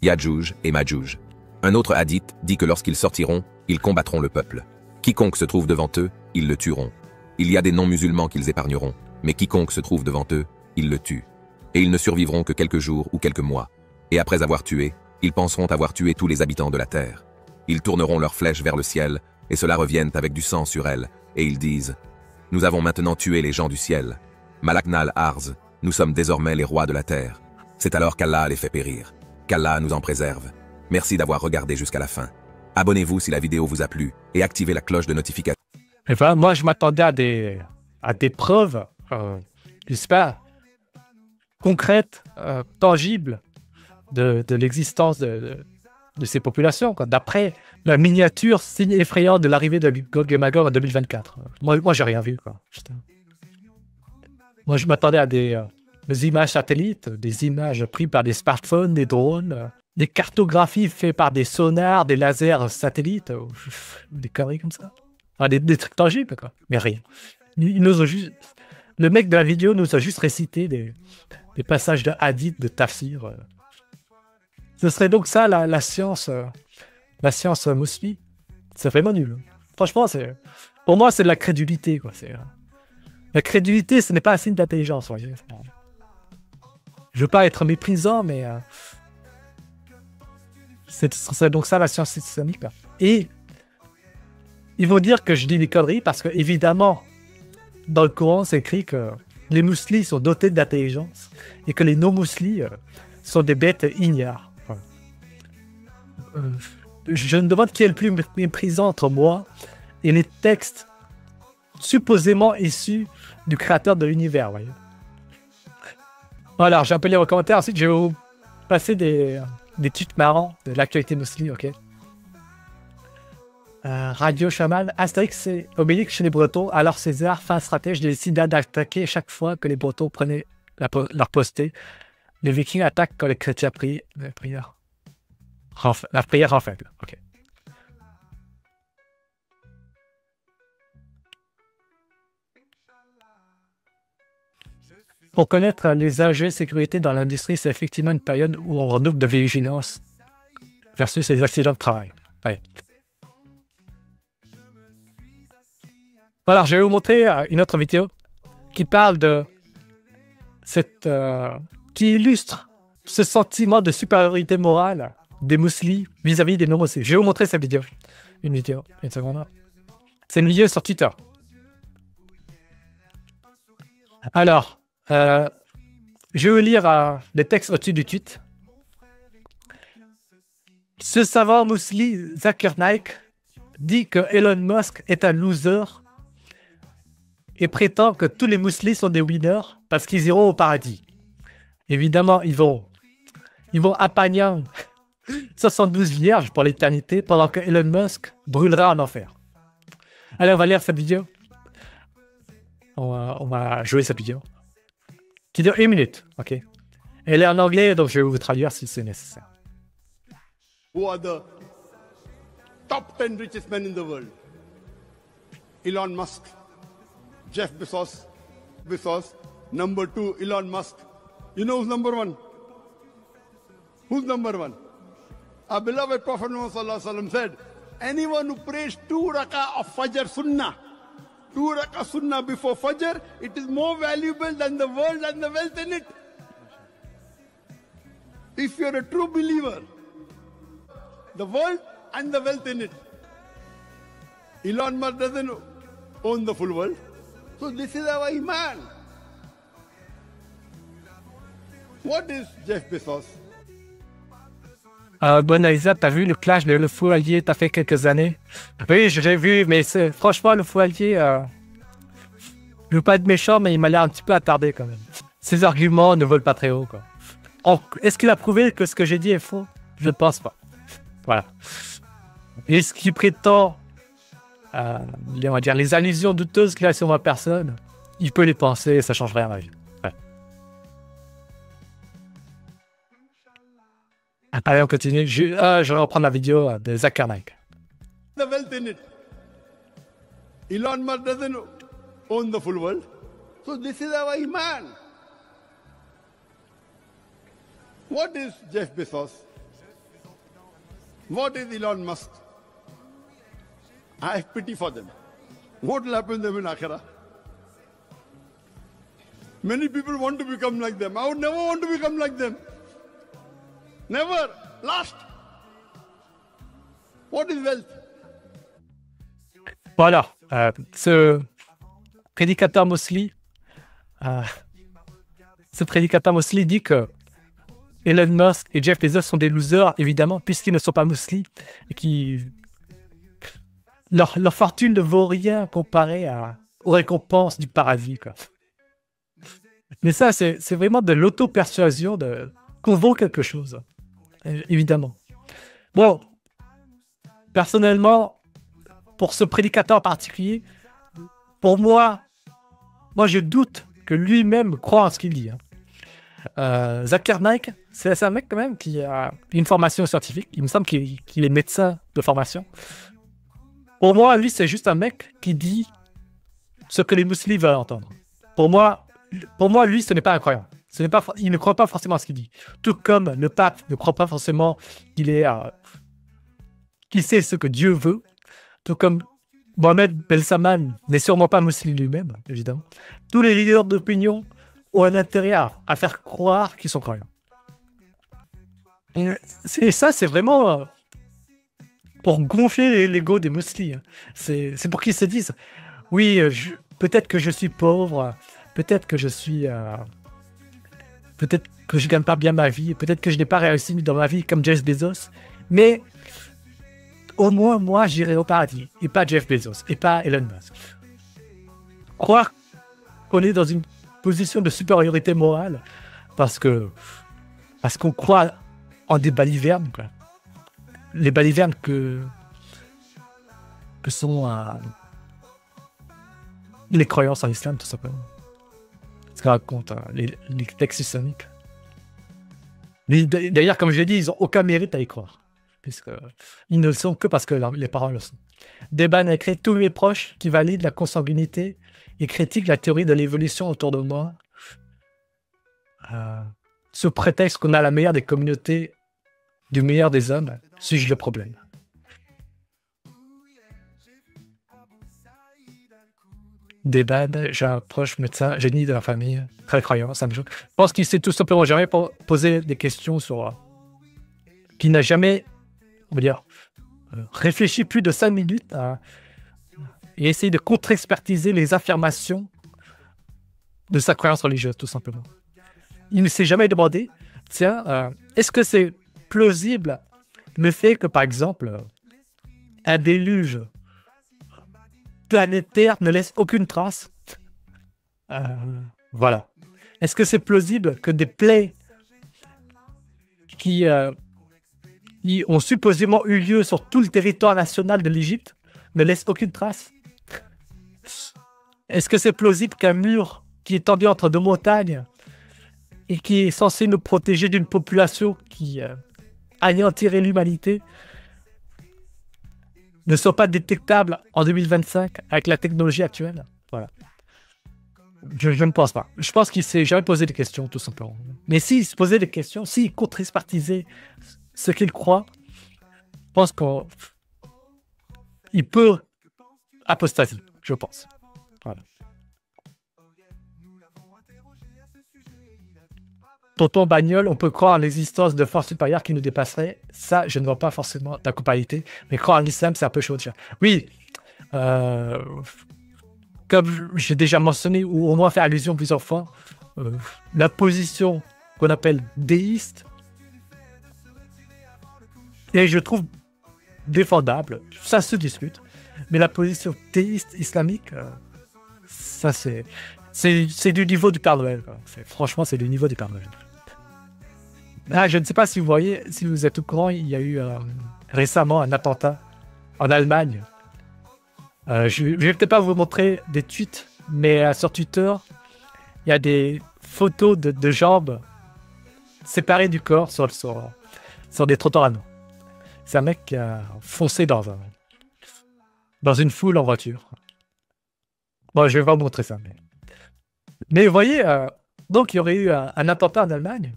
Yadjouj et Madjouj. Un autre hadith dit que lorsqu'ils sortiront, ils combattront le peuple. Quiconque se trouve devant eux, ils le tueront. Il y a des non-musulmans qu'ils épargneront, mais quiconque se trouve devant eux, ils le tuent. Et ils ne survivront que quelques jours ou quelques mois. Et après avoir tué, ils penseront avoir tué tous les habitants de la terre. Ils tourneront leurs flèches vers le ciel, et cela revienne avec du sang sur elles, et ils disent « Nous avons maintenant tué les gens du ciel. Malaknal Arz, nous sommes désormais les rois de la terre. C'est alors qu'Allah les fait périr. Qu'Allah nous en préserve. Merci d'avoir regardé jusqu'à la fin. Abonnez-vous si la vidéo vous a plu, et activez la cloche de notification. » Et voilà, moi, je m'attendais à des preuves, j'espère, concrètes, tangibles de l'existence de ces populations, d'après la miniature signe effrayant de l'arrivée de Gog et Magog en 2024. Moi j'ai rien vu, quoi. Moi, je m'attendais à des images satellites, des images prises par des smartphones, des drones, des cartographies faites par des sonars, des lasers satellites, des conneries comme ça. Enfin, des trucs tangibles, quoi. Mais rien. Ils nous ont juste... Le mec de la vidéo nous a juste récité des passages de hadith, de tafsir. Ce serait donc ça la science musulmane. C'est vraiment nul. Franchement, pour moi, c'est de la crédulité, quoi. La crédulité, ce n'est pas un signe d'intelligence. Voyez. Je veux pas être méprisant, mais c'est donc ça la science islamique. Là. Et ils vont dire que je dis des conneries parce que, évidemment, dans le Coran, c'est écrit que les musulmans sont dotés d'intelligence et que les non-musulmans sont des bêtes ignares. Je me demande qui est le plus méprisant entre moi et les textes supposément issus du créateur de l'univers. Voilà, j'ai un peu les commentaires. Ensuite, je vais vous passer des tweets marrants de l'actualité musulmane, ok. Radio Chaman, Astérix et Obélix chez les Bretons. Alors César, fin stratège, décida d'attaquer chaque fois que les Bretons prenaient leur postée. Les Vikings attaquent quand les chrétiens prient. La prière en fait. Ok. Pour connaître les enjeux de sécurité dans l'industrie, c'est effectivement une période où on redouble de vigilance versus les accidents de travail. Ouais. Voilà, je vais vous montrer une autre vidéo qui parle de qui illustre ce sentiment de supériorité morale des musulmans vis-à-vis des non-musulmans. Je vais vous montrer cette vidéo. Une seconde. C'est une vidéo sur Twitter. Alors, je vais vous lire les textes au-dessus du tweet. Ce savant musulman Zakir Naik dit que Elon Musk est un loser et prétend que tous les musulmans sont des winners parce qu'ils iront au paradis. Évidemment, ils vont appagner 72 vierges pour l'éternité pendant que Elon Musk brûlera en enfer. Allez, on va lire cette vidéo. On va jouer cette vidéo. Qui dure 1 minute, ok. Elle est en anglais, donc je vais vous traduire si c'est nécessaire. Who are the top 10 richest men in the world? Elon Musk, Jeff Bezos, number 2, Elon Musk. You know who's number 1? Who's number 1? Our beloved Prophet Muhammad Sallallahu Alaihi Wasallam said, anyone who prays 2 rakah of Fajr Sunnah, 2 rakah Sunnah before Fajr, it is more valuable than the world and the wealth in it. If you're a true believer, the world and the wealth in it. Elon Musk doesn't own the full world. So this is our iman. What is Jeff Bezos? Bon, Aïssa, t'as vu le clash de Le Fou Allié, t'as fait quelques années? Oui, j'ai vu, mais franchement, Le Fou Allié, je veux pas être méchant, mais il m'a l'air un petit peu attardé quand même. Ses arguments ne volent pas très haut, quoi. Est-ce qu'il a prouvé que ce que j'ai dit est faux? Je ne pense pas. Voilà. Et ce qui prétend, on va dire, les allusions douteuses qu'il a sur ma personne, il peut les penser et ça change rien à ma vie. Ouais. Allez, on continue. Je vais reprendre la vidéo de Zuckerberg. The wealth in it. Elon Musk doesn't own the full world. So this is our man. What is Jeff Bezos? What is Elon Musk? I have pity for them. What will happen to them in Akhira? Many people want to become like them. I would never want to become like them. Never. Last. What is wealth? Voilà. Ce prédicateur Mosley dit que Elon Musk et Jeff Bezos sont des losers, évidemment, puisqu'ils ne sont pas Mosley et qui leur fortune ne vaut rien comparé aux récompenses du paradis, quoi. Mais ça, c'est vraiment de l'auto-persuasion qu'on vaut quelque chose, évidemment. Bon, personnellement, pour ce prédicateur en particulier, pour moi, je doute que lui-même croit en ce qu'il dit. Zuckerberg, c'est un mec quand même qui a une formation scientifique. Il me semble qu'il est médecin de formation. Pour moi, lui, c'est juste un mec qui dit ce que les musulmans veulent entendre. Pour moi, lui, ce n'est pas un croyant. Il ne croit pas forcément à ce qu'il dit. Tout comme le pape ne croit pas forcément qu'il sait ce que Dieu veut. Tout comme Mohamed Ben Salman n'est sûrement pas musulman lui-même, évidemment. Tous les leaders d'opinion ont un intérêt à faire croire qu'ils sont croyants. Et ça, c'est vraiment pour gonfler l'ego des musulmans. C'est pour qu'ils se disent, oui, peut-être que je suis pauvre, peut-être que je gagne pas bien ma vie, peut-être que je n'ai pas réussi dans ma vie comme Jeff Bezos, mais au moins, moi, j'irai au paradis, et pas Jeff Bezos, et pas Elon Musk. Croire qu'on est dans une position de supériorité morale parce qu'on croit en des balivernes, quoi. Les balivernes que sont les croyances en islam, tout simplement. Ce que racontent les textes islamiques. D'ailleurs, comme je l'ai dit, ils n'ont aucun mérite à y croire, puisqu'ils ne le sont que parce que les parents le sont. Deban a écrit tous mes proches qui valident la consanguinité et critiquent la théorie de l'évolution autour de moi, sous prétexte qu'on a la meilleure des communautés, du meilleur des hommes. Suis-je le problème? Deban, j'ai un proche médecin, génie de la famille, très croyant, ça me choque. Je pense qu'il s'est tout simplement jamais posé des questions sur... qu'il n'a jamais, on va dire, réfléchi plus de 5 minutes et essayer de contre-expertiser les affirmations de sa croyance religieuse, tout simplement. Il ne s'est jamais demandé, tiens, est-ce que c'est plausible le fait que, par exemple, un déluge planétaire ne laisse aucune trace? Voilà. Est-ce que c'est plausible que des plaies qui ont supposément eu lieu sur tout le territoire national de l'Égypte ne laissent aucune trace? Est-ce que c'est plausible qu'un mur qui est tendu entre deux montagnes et qui est censé nous protéger d'une population qui anéantirait l'humanité ne soit pas détectable en 2025 avec la technologie actuelle? Voilà. Je ne pense pas. Je pense qu'il ne s'est jamais posé des questions, tout simplement. Mais s'il se posait des questions, s'il contre-expertisait ce qu'il croit, je pense qu'il peut apostasier, je pense. Voilà. Tonton Bagnol, on peut croire en l'existence de forces supérieures qui nous dépasseraient. Ça, je ne vois pas forcément la compatibilité. Mais croire en l'islam, c'est un peu chaud déjà. Oui, comme j'ai déjà mentionné, ou au moins fait allusion plusieurs fois, la position qu'on appelle déiste, et je trouve défendable, ça se discute, mais la position théiste islamique, ça c'est du niveau du Père Noël, quoi. Franchement, c'est du niveau du Père Noël. Ah, je ne sais pas si vous voyez, si vous êtes au courant, il y a eu récemment un attentat en Allemagne. Je vais peut-être pas vous montrer des tweets, mais sur Twitter, il y a des photos de jambes séparées du corps sur des trottoirs allemands. C'est un mec qui a foncé dans une foule en voiture. Bon, je vais pas vous montrer ça. Mais vous voyez, donc il y aurait eu un attentat en Allemagne.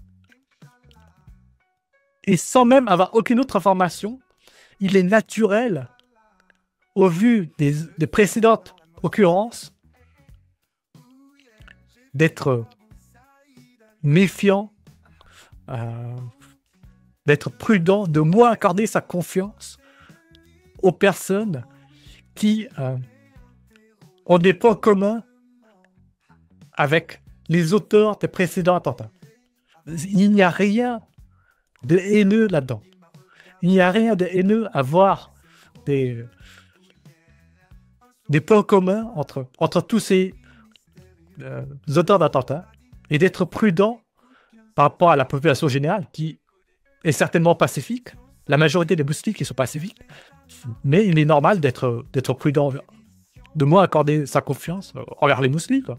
Et sans même avoir aucune autre information, il est naturel, au vu des précédentes occurrences, d'être méfiant, d'être prudent, de moins accorder sa confiance aux personnes qui ont des points communs avec les auteurs des précédents attentats. Il n'y a rien de haineux là-dedans. Il n'y a rien de haineux à voir des points communs entre tous ces auteurs d'attentats et d'être prudent par rapport à la population générale qui est certainement pacifique. La majorité des musulmans qui sont pacifiques, mais il est normal d'être prudent, de moins accorder sa confiance envers les musulmans, quoi.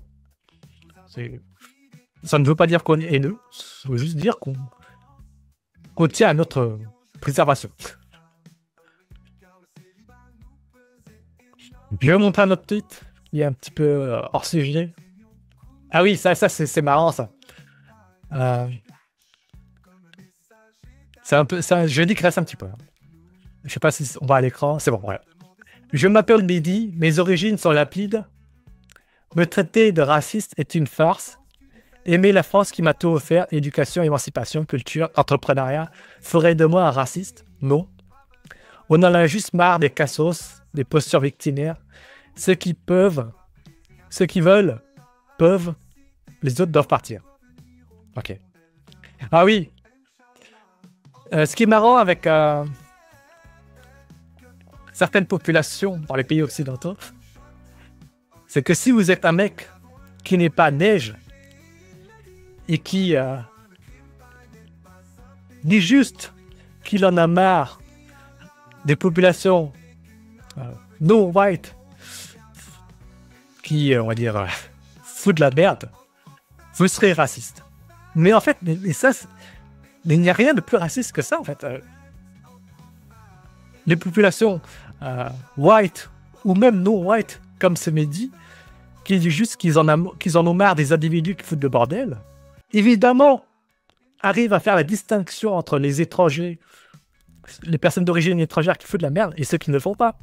Ça ne veut pas dire qu'on est haineux, ça veut juste dire qu'on tient à notre préservation. Je vais montrer un autre tweet, il est un petit peu hors sujet. Ah oui, ça c'est marrant, ça. C'est un peu, je digresse un petit peu. Je sais pas si on va à l'écran, c'est bon, voilà. Je m'appelle Mehdi, mes origines sont lapides. Me traiter de raciste est une farce. Aimer la France qui m'a tout offert, éducation, émancipation, culture, entrepreneuriat, ferait de moi un raciste? Non. On en a juste marre des cassos, des postures victimaires. Ceux qui veulent, peuvent. Les autres doivent partir. Ok. Ah oui. Ce qui est marrant avec certaines populations dans les pays occidentaux, c'est que si vous êtes un mec qui n'est pas neige et qui dit juste qu'il en a marre des populations no white qui, on va dire, foutent de la merde, vous serez raciste. Mais en fait, il n'y a rien de plus raciste que ça, en fait. Les populations white ou même no white, comme c'est Mehdi, qui dit juste qu'ils en ont marre des individus qui foutent de bordel, évidemment, arrivent à faire la distinction entre les étrangers, les personnes d'origine étrangère qui foutent de la merde et ceux qui ne le font pas.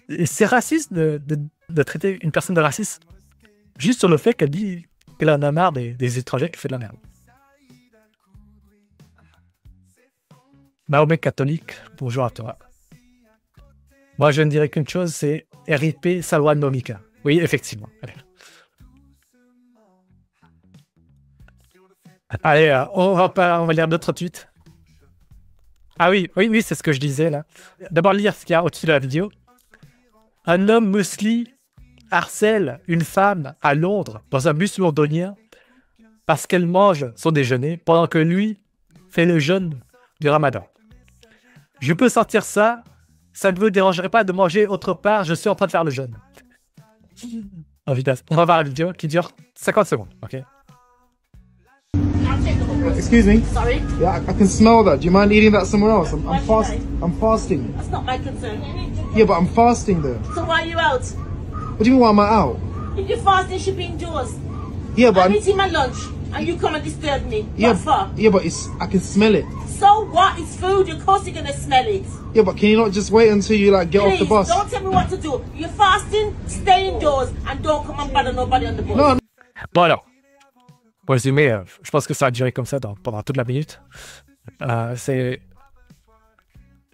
Et c'est raciste de traiter une personne de raciste juste sur le fait qu'elle dit qu'elle en a marre des étrangers qui font de la merde. Mahomet catholique, bonjour à toi. Moi, je ne dirais qu'une chose, c'est RIP Salwan Momika. Oui, effectivement. Allez, on va lire d'autres tweets. Ah oui, c'est ce que je disais là. D'abord lire ce qu'il y a au-dessus de la vidéo. Un homme musulman harcèle une femme à Londres dans un bus londonien parce qu'elle mange son déjeuner pendant que lui fait le jeûne du Ramadan. Je peux sentir ça. Ça ne vous dérangerait pas de manger autre part, je suis en train de faire le jeûne. En vitesse. On va voir la vidéo qui dure 50 secondes, ok? Excuse me? Sorry? Yeah, I can smell that. Do you mind eating that somewhere else? I'm Why should I? I'm fasting. That's not my concern. Yeah, but I'm fasting though. So why are you out? What do you mean why am I out? If you're fasting, you should be indoors. Yeah, but I'm eating my lunch and you come and disturb me. yeah, What for? yeah, but I can smell it. So what? It's food. Of course you're going to smell it. Yeah, but can you not just wait until you like get off the Please, bus? don't tell me what to do. You're fasting, stay indoors and don't come and bother nobody on the bus. No, Bon alors, pour résumer, je pense que ça a duré comme ça pendant toute la minute. C'est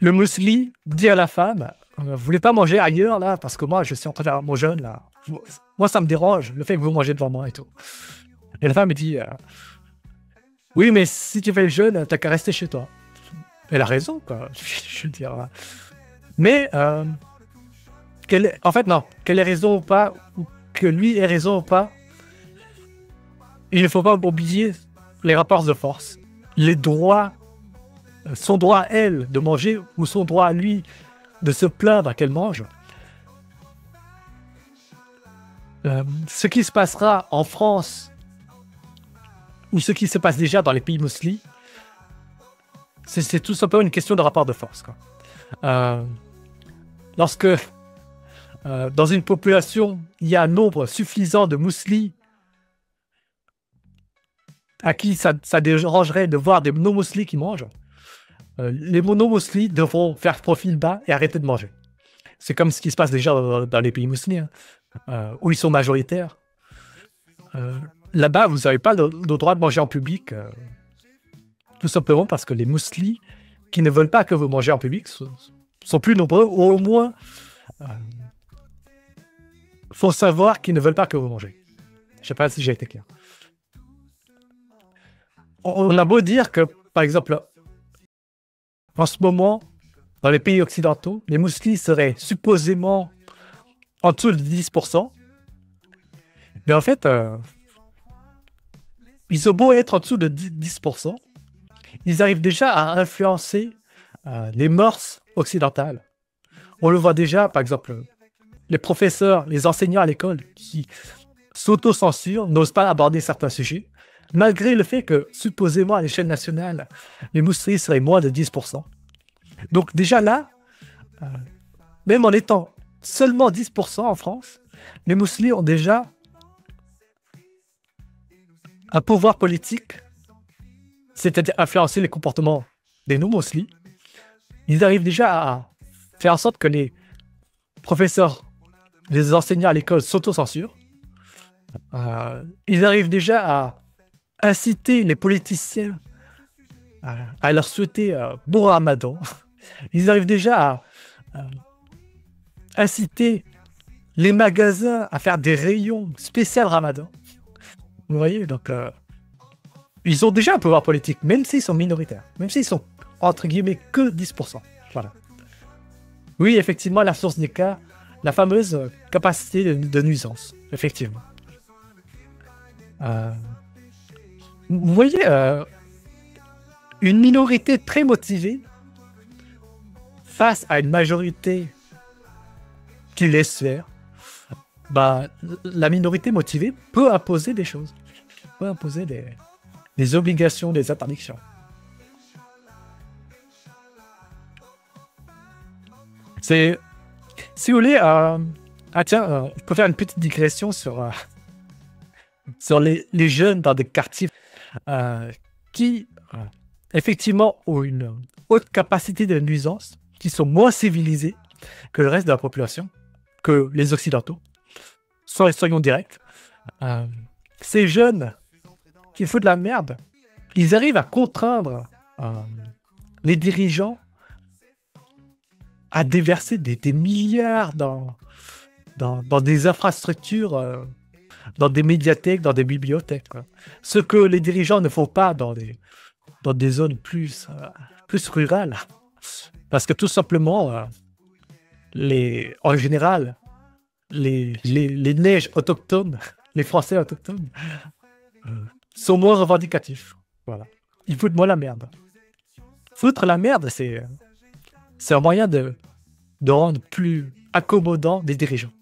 le musulman dit à la femme, vous voulez pas manger ailleurs là, parce que moi je suis en train de faire mon jeûne là. Moi ça me dérange le fait que vous mangez devant moi et tout. Et la femme me dit, oui mais si tu fais le jeûne, t'as qu'à rester chez toi. Elle a raison quoi. Je veux dire. Mais qu'elle ait raison ou pas, ou que lui ait raison ou pas. Il ne faut pas oublier les rapports de force, les droits, son droit à elle de manger ou son droit à lui de se plaindre qu'elle mange. Ce qui se passera en France, ou ce qui se passe déjà dans les pays musulmans, c'est tout simplement une question de rapport de force, quoi. Lorsque dans une population, il y a un nombre suffisant de musulmans à qui ça dérangerait de voir des non-musulmans qui mangent, les non-musulmans devront faire profil bas et arrêter de manger. C'est comme ce qui se passe déjà dans les pays musulmans, où ils sont majoritaires. Là-bas, vous n'avez pas le droit de manger en public, tout simplement parce que les musulmans qui ne veulent pas que vous mangez en public sont plus nombreux, ou au moins faut savoir qu'ils ne veulent pas que vous mangez. Je ne sais pas si j'ai été clair. On a beau dire que, par exemple, en ce moment, dans les pays occidentaux, les musulmans seraient supposément en dessous de 10%. Mais en fait, ils ont beau être en dessous de 10%, ils arrivent déjà à influencer les mœurs occidentales. On le voit déjà, par exemple, les professeurs, les enseignants à l'école qui s'auto-censurent, n'osent pas aborder certains sujets, malgré le fait que, supposément, à l'échelle nationale, les musulmans seraient moins de 10%. Donc déjà là, même en étant seulement 10% en France, les musulmans ont déjà un pouvoir politique, c'est-à-dire influencer les comportements des non-musulmans. Ils arrivent déjà à faire en sorte que les professeurs, les enseignants à l'école s'auto-censurent. Ils arrivent déjà à inciter les politiciens à leur souhaiter bon ramadan. Ils arrivent déjà à inciter les magasins à faire des rayons spéciaux ramadan. Vous voyez, donc ils ont déjà un pouvoir politique, même s'ils sont minoritaires, même s'ils sont entre guillemets que 10%. Voilà. Oui, effectivement, la source des cas, la fameuse capacité de nuisance, effectivement. Vous voyez, une minorité très motivée face à une majorité qui laisse faire, bah, la minorité motivée peut imposer des choses, peut imposer des obligations, des interdictions. C'est, si vous voulez, tiens, je peux faire une petite digression sur les jeunes dans des quartiers qui, effectivement, ont une haute capacité de nuisance, qui sont moins civilisés que le reste de la population, que les Occidentaux, soyons directs. Ces jeunes qui font de la merde, ils arrivent à contraindre les dirigeants à déverser des milliards dans des infrastructures, dans des médiathèques, dans des bibliothèques, quoi. Ce que les dirigeants ne font pas dans des zones plus rurales. Parce que tout simplement, en général, les neiges autochtones, les Français autochtones, sont moins revendicatifs. Voilà. Ils foutent moins la merde. Foutre la merde, c'est un moyen de rendre plus accommodant des dirigeants.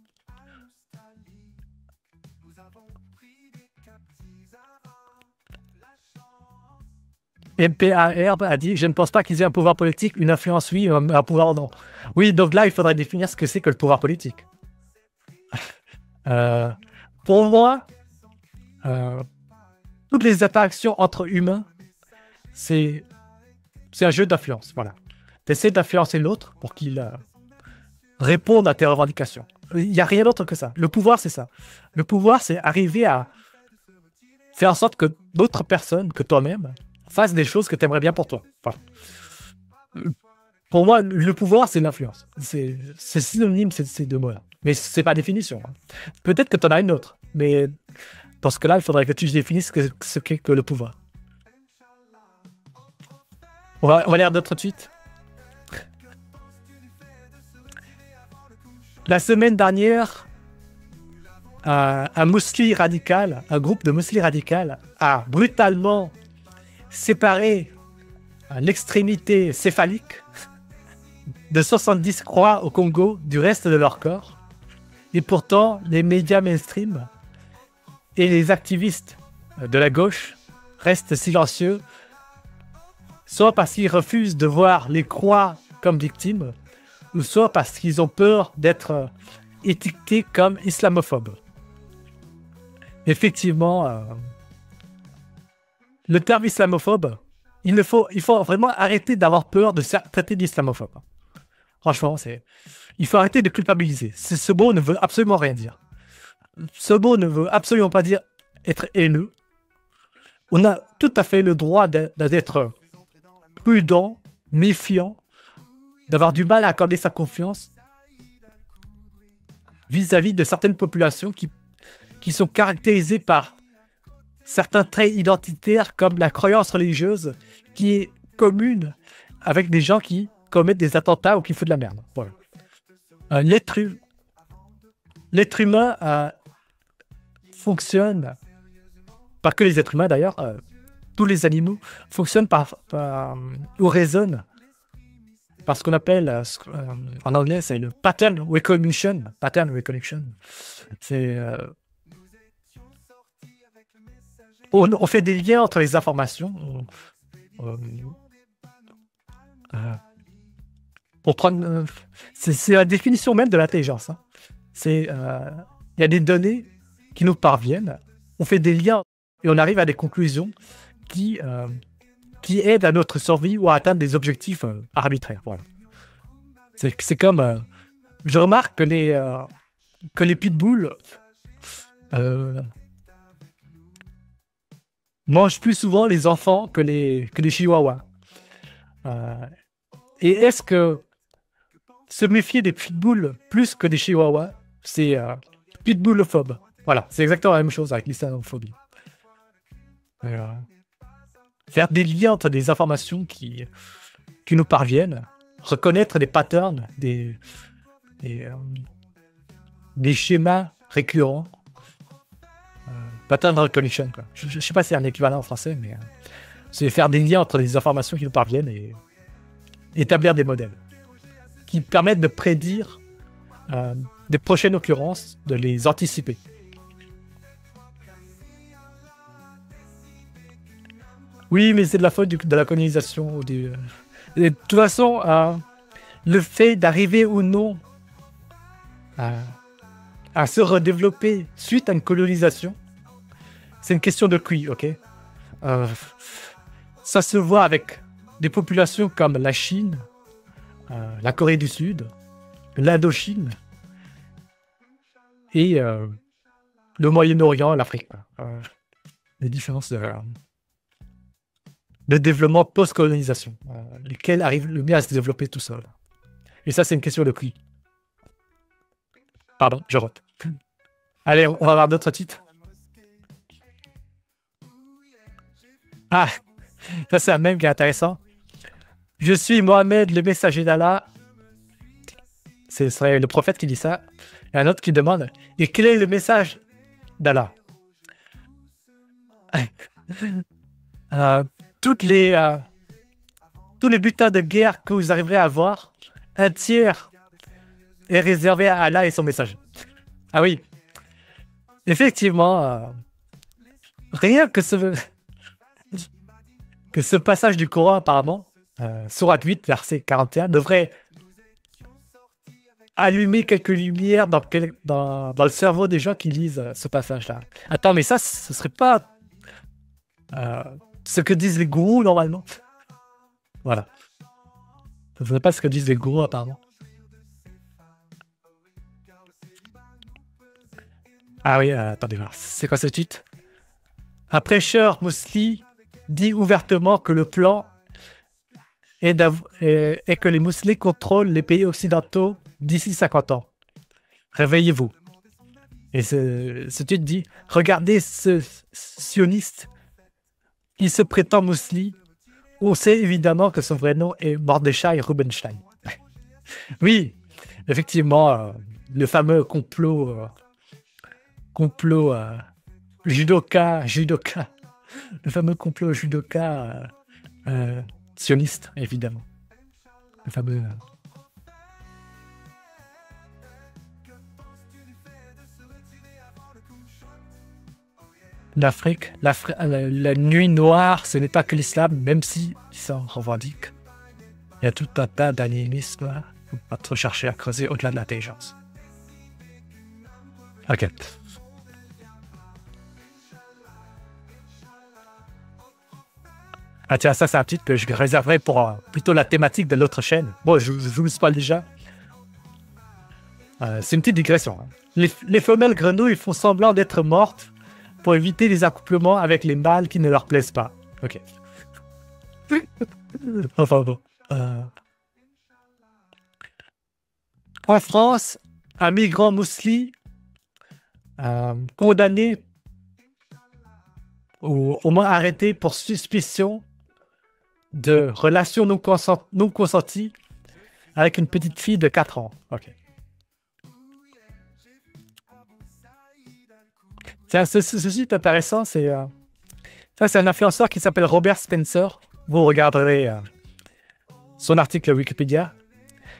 MPAR a dit « Je ne pense pas qu'ils aient un pouvoir politique, une influence oui, un pouvoir non. » Oui, donc là, il faudrait définir ce que c'est que le pouvoir politique. Pour moi, toutes les interactions entre humains, c'est un jeu d'influence. Voilà. Tu essaies d'influencer l'autre pour qu'il réponde à tes revendications. Il n'y a rien d'autre que ça. Le pouvoir, c'est ça. Le pouvoir, c'est arriver à faire en sorte que d'autres personnes, que toi-même, fassent des choses que tu aimerais bien pour toi. Enfin, pour moi, le pouvoir, c'est l'influence. C'est synonyme, ces deux mots-là. Mais c'est pas définition. Hein. Peut-être que tu en as une autre. Mais dans ce cas-là, il faudrait que tu définisses ce qu'est que le pouvoir. On va lire d'autres tout de suite. La semaine dernière, un musulman radical, un groupe de musulmans radicaux a brutalement séparé l'extrémité céphalique de 70 croix au Congo du reste de leur corps. Et pourtant, les médias mainstream et les activistes de la gauche restent silencieux, soit parce qu'ils refusent de voir les croix comme victimes, ou soit parce qu'ils ont peur d'être étiquetés comme islamophobes. Effectivement, le terme islamophobe, il faut vraiment arrêter d'avoir peur de se traiter d'islamophobe. Franchement, il faut arrêter de culpabiliser. Ce mot ne veut absolument rien dire. Ce mot ne veut absolument pas dire être haineux. On a tout à fait le droit d'être prudent, méfiant, d'avoir du mal à accorder sa confiance vis-à-vis de certaines populations qui sont caractérisées par certains traits identitaires comme la croyance religieuse qui est commune avec des gens qui commettent des attentats ou qui font de la merde. Voilà. L'être humain fonctionne, pas que les êtres humains d'ailleurs, tous les animaux fonctionnent ou raisonnent par ce qu'on appelle, en anglais, c'est le pattern recognition. Pattern recognition. C'est... on fait des liens entre les informations. Pour prendre, c'est la définition même de l'intelligence. Hein. Il y a des données qui nous parviennent, on fait des liens et on arrive à des conclusions qui aident à notre survie ou à atteindre des objectifs arbitraires. Voilà. C'est comme... je remarque que les pitbulls mangent plus souvent les enfants que les chihuahuas. Et est-ce que se méfier des pitbulls plus que des chihuahuas, c'est pitbullophobe. Voilà, c'est exactement la même chose avec l'islamophobie. Faire des liens entre des informations qui nous parviennent, reconnaître des patterns, des schémas récurrents. Pattern recognition, quoi. Je ne sais pas si c'est un équivalent en français, mais c'est faire des liens entre les informations qui nous parviennent et établir des modèles qui permettent de prédire des prochaines occurrences, de les anticiper. Oui, mais c'est de la faute de la colonisation. De toute façon, le fait d'arriver ou non à se redévelopper suite à une colonisation, c'est une question de QI, ok? Ça se voit avec des populations comme la Chine, la Corée du Sud, l'Indochine et le Moyen-Orient, l'Afrique. Les différences de développement post-colonisation, lesquels arrivent le mieux à se développer tout seul. Et ça, c'est une question de QI. Pardon, je rote. Allez, on va voir d'autres titres. Ah, ça c'est un mème qui est intéressant. Je suis Mohamed, le messager d'Allah. Ce serait le prophète qui dit ça. Et un autre qui demande, et quel est le message d'Allah? Tous les butins de guerre que vous arriverez à voir, un tiers est réservé à Allah et son message. Ah oui. Effectivement, rien que ce passage du Coran, apparemment, sourate 8, verset 41, devrait allumer quelques lumières dans le cerveau des gens qui lisent ce passage-là. Attends, mais ça, ce serait pas ce que disent les gourous, normalement. Voilà. Ce serait pas ce que disent les gourous, apparemment. Ah oui, attendez voir. C'est quoi ce titre? Un prêcheur musulman dit ouvertement que le plan est que les musulmans contrôlent les pays occidentaux d'ici 50 ans. Réveillez-vous. Et ce titre dit, regardez ce sioniste qui se prétend musulman. On sait évidemment que son vrai nom est Mordechai Rubenstein. Oui, effectivement, le fameux complot judoka, le fameux complot judoka sioniste, évidemment. Le fameux l'Afrique, la nuit noire, ce n'est pas que l'islam, même si ils s'en revendiquent. Il y a tout un tas d'animisme. Il ne faut pas trop chercher à creuser au-delà de l'intelligence. Ok. Ah tiens, ça c'est un titre que je réserverai pour plutôt la thématique de l'autre chaîne. Bon, je vous le spoil déjà. C'est une petite digression. Hein. Les femelles grenouilles font semblant d'être mortes pour éviter les accouplements avec les mâles qui ne leur plaisent pas. Ok. Enfin bon. En France, un migrant mousli condamné ou au moins arrêté pour suspicion de relation non consentie avec une petite fille de 4 ans. Ok. Tiens, ceci est intéressant, c'est un influenceur qui s'appelle Robert Spencer. Vous regarderez son article Wikipédia.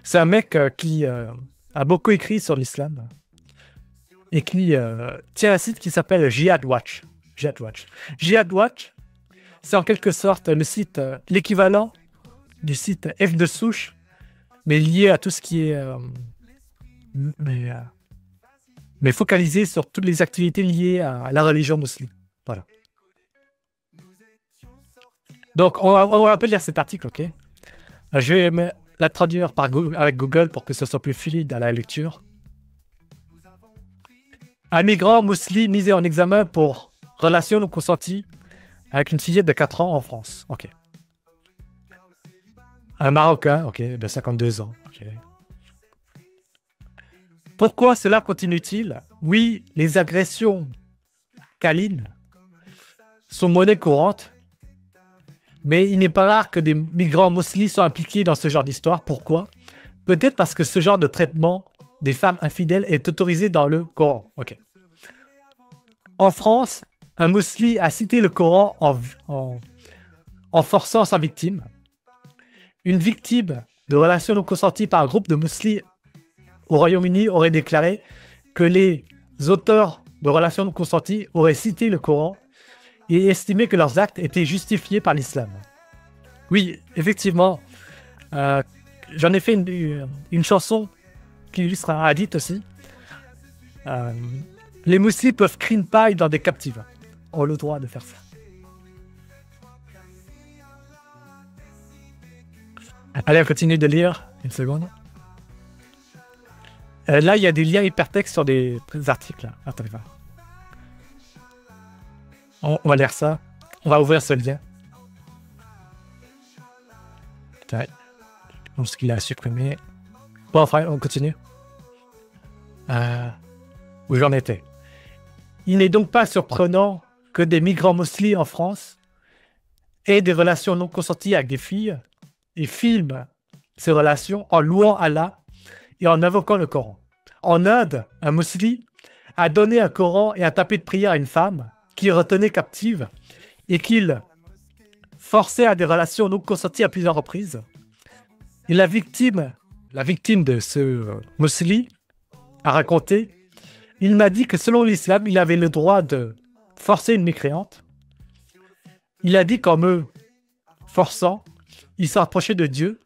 C'est un mec qui a beaucoup écrit sur l'islam et qui tient un site qui s'appelle Jihad Watch. Jihad Watch, c'est en quelque sorte le site, l'équivalent du site F de souche, mais lié à tout ce qui est... mais focalisé sur toutes les activités liées à la religion musulmane. Voilà. Donc, on va un peu lire cet article, ok? Je vais la traduire avec Google pour que ce soit plus fluide à la lecture. Un migrant musulman mis en examen pour relation non consentie avec une fillette de 4 ans en France. Ok. Un Marocain, ok, de 52 ans. Ok. Pourquoi cela continue-t-il? Oui, les agressions câlines sont monnaie courante, mais il n'est pas rare que des migrants musulmans soient impliqués dans ce genre d'histoire. Pourquoi? Peut-être parce que ce genre de traitement des femmes infidèles est autorisé dans le Coran. Ok. En France, un musulman a cité le Coran en forçant sa victime. Une victime de relations non consenties par un groupe de musulmans au Royaume-Uni aurait déclaré que les auteurs de relations non consenties auraient cité le Coran et estimé que leurs actes étaient justifiés par l'islam. Oui, effectivement, j'en ai fait une chanson qui illustre un hadith aussi. Les musulmans peuvent crier une paille dans des captives. Ont le droit de faire ça. Allez, on continue de lire. Une seconde. Là, il y a des liens hypertextes sur des articles. Attendez voir. On va lire ça. On va ouvrir ce lien. Je pense qu'il a supprimé. Bon, enfin, on continue. Où j'en étais. Il n'est donc pas surprenant que des migrants musulmans en France aient des relations non consenties avec des filles et filment ces relations en louant Allah et en invoquant le Coran. En Inde, un musulman a donné un Coran et un tapis de prière à une femme qu'il retenait captive et qu'il forçait à des relations non consenties à plusieurs reprises. Et la victime de ce musulman a raconté: il m'a dit que selon l'islam, il avait le droit de forcer une mécréante. Il a dit qu'en me forçant, il s'est rapproché de Dieu.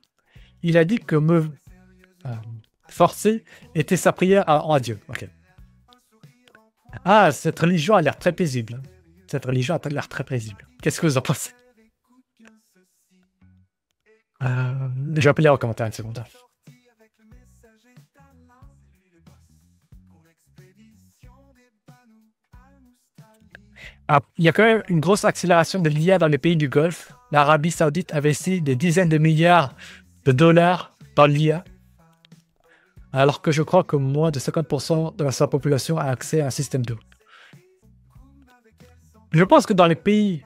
Il a dit que me forcer était sa prière en Dieu. Okay. Ah, cette religion a l'air très paisible. Cette religion a l'air très paisible. Qu'est-ce que vous en pensez? Je vais appeler en commentaire une seconde. Il y a quand même une grosse accélération de l'IA dans les pays du Golfe. L'Arabie Saoudite investit des dizaines de milliards de dollars dans l'IA, alors que je crois que moins de 50% de sa population a accès à un système d'eau. Je pense que dans les pays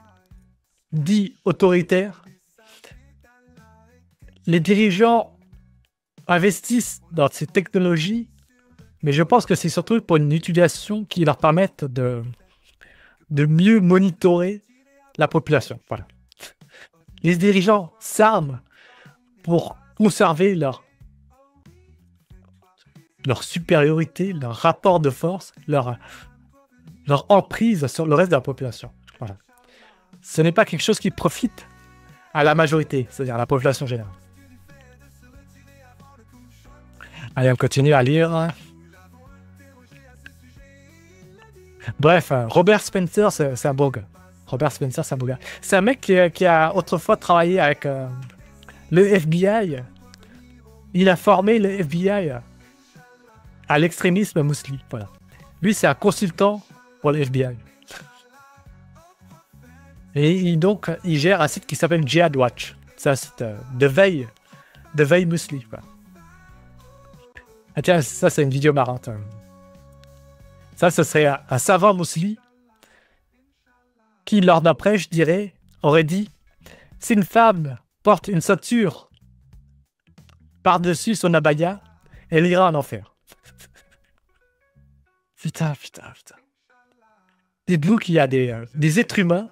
dits autoritaires, les dirigeants investissent dans ces technologies, mais je pense que c'est surtout pour une utilisation qui leur permette de mieux monitorer la population. Voilà. Les dirigeants s'arment pour conserver leur supériorité, leur rapport de force, leur leur emprise sur le reste de la population. Voilà. Ce n'est pas quelque chose qui profite à la majorité, c'est-à-dire à la population générale. Allez, on continue à lire. Bref, Robert Spencer, c'est un beau gars. Robert Spencer, c'est un beau gars. C'est un mec qui a autrefois travaillé avec le FBI. Il a formé le FBI à l'extrémisme musulman. Voilà. Lui, c'est un consultant pour le FBI. Et donc, il gère un site qui s'appelle Jihad Watch. C'est un site de veille musulman. Quoi. Ah tiens, ça, c'est une vidéo marrante. Ça, ce serait un savant musulman qui, lors d'un prêche, je dirais, aurait dit « Si une femme porte une ceinture par-dessus son abaya, elle ira en enfer. » Putain. Dites-vous qu'il y a des êtres humains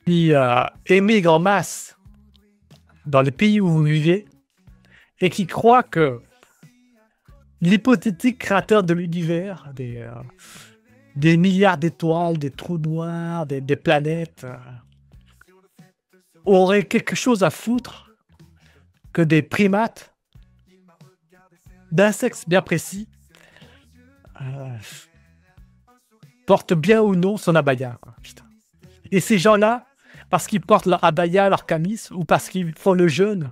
qui émigrent en masse dans les pays où vous vivez et qui croient que l'hypothétique créateur de l'univers, des milliards d'étoiles, des trous noirs, des planètes, aurait quelque chose à foutre que des primates d'un sexe bien précis portent bien ou non son abaya. Quoi. Putain. Et ces gens-là, parce qu'ils portent leur abaya, leur camis, ou parce qu'ils font le jeûne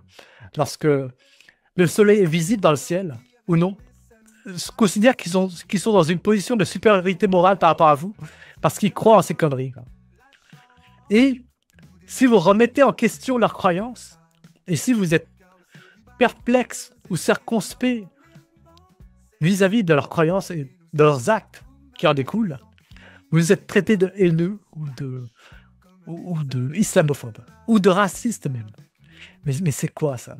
lorsque le soleil est visible dans le ciel, ou non, considèrent qu'ils sont dans une position de supériorité morale par rapport à vous, parce qu'ils croient en ces conneries. Quoi. Et si vous remettez en question leurs croyances, et si vous êtes perplexe ou circonspect vis-à-vis de leurs croyances et de leurs actes qui en découlent, vous êtes traité de haineux ou de islamophobe, ou de raciste même. Mais c'est quoi ça?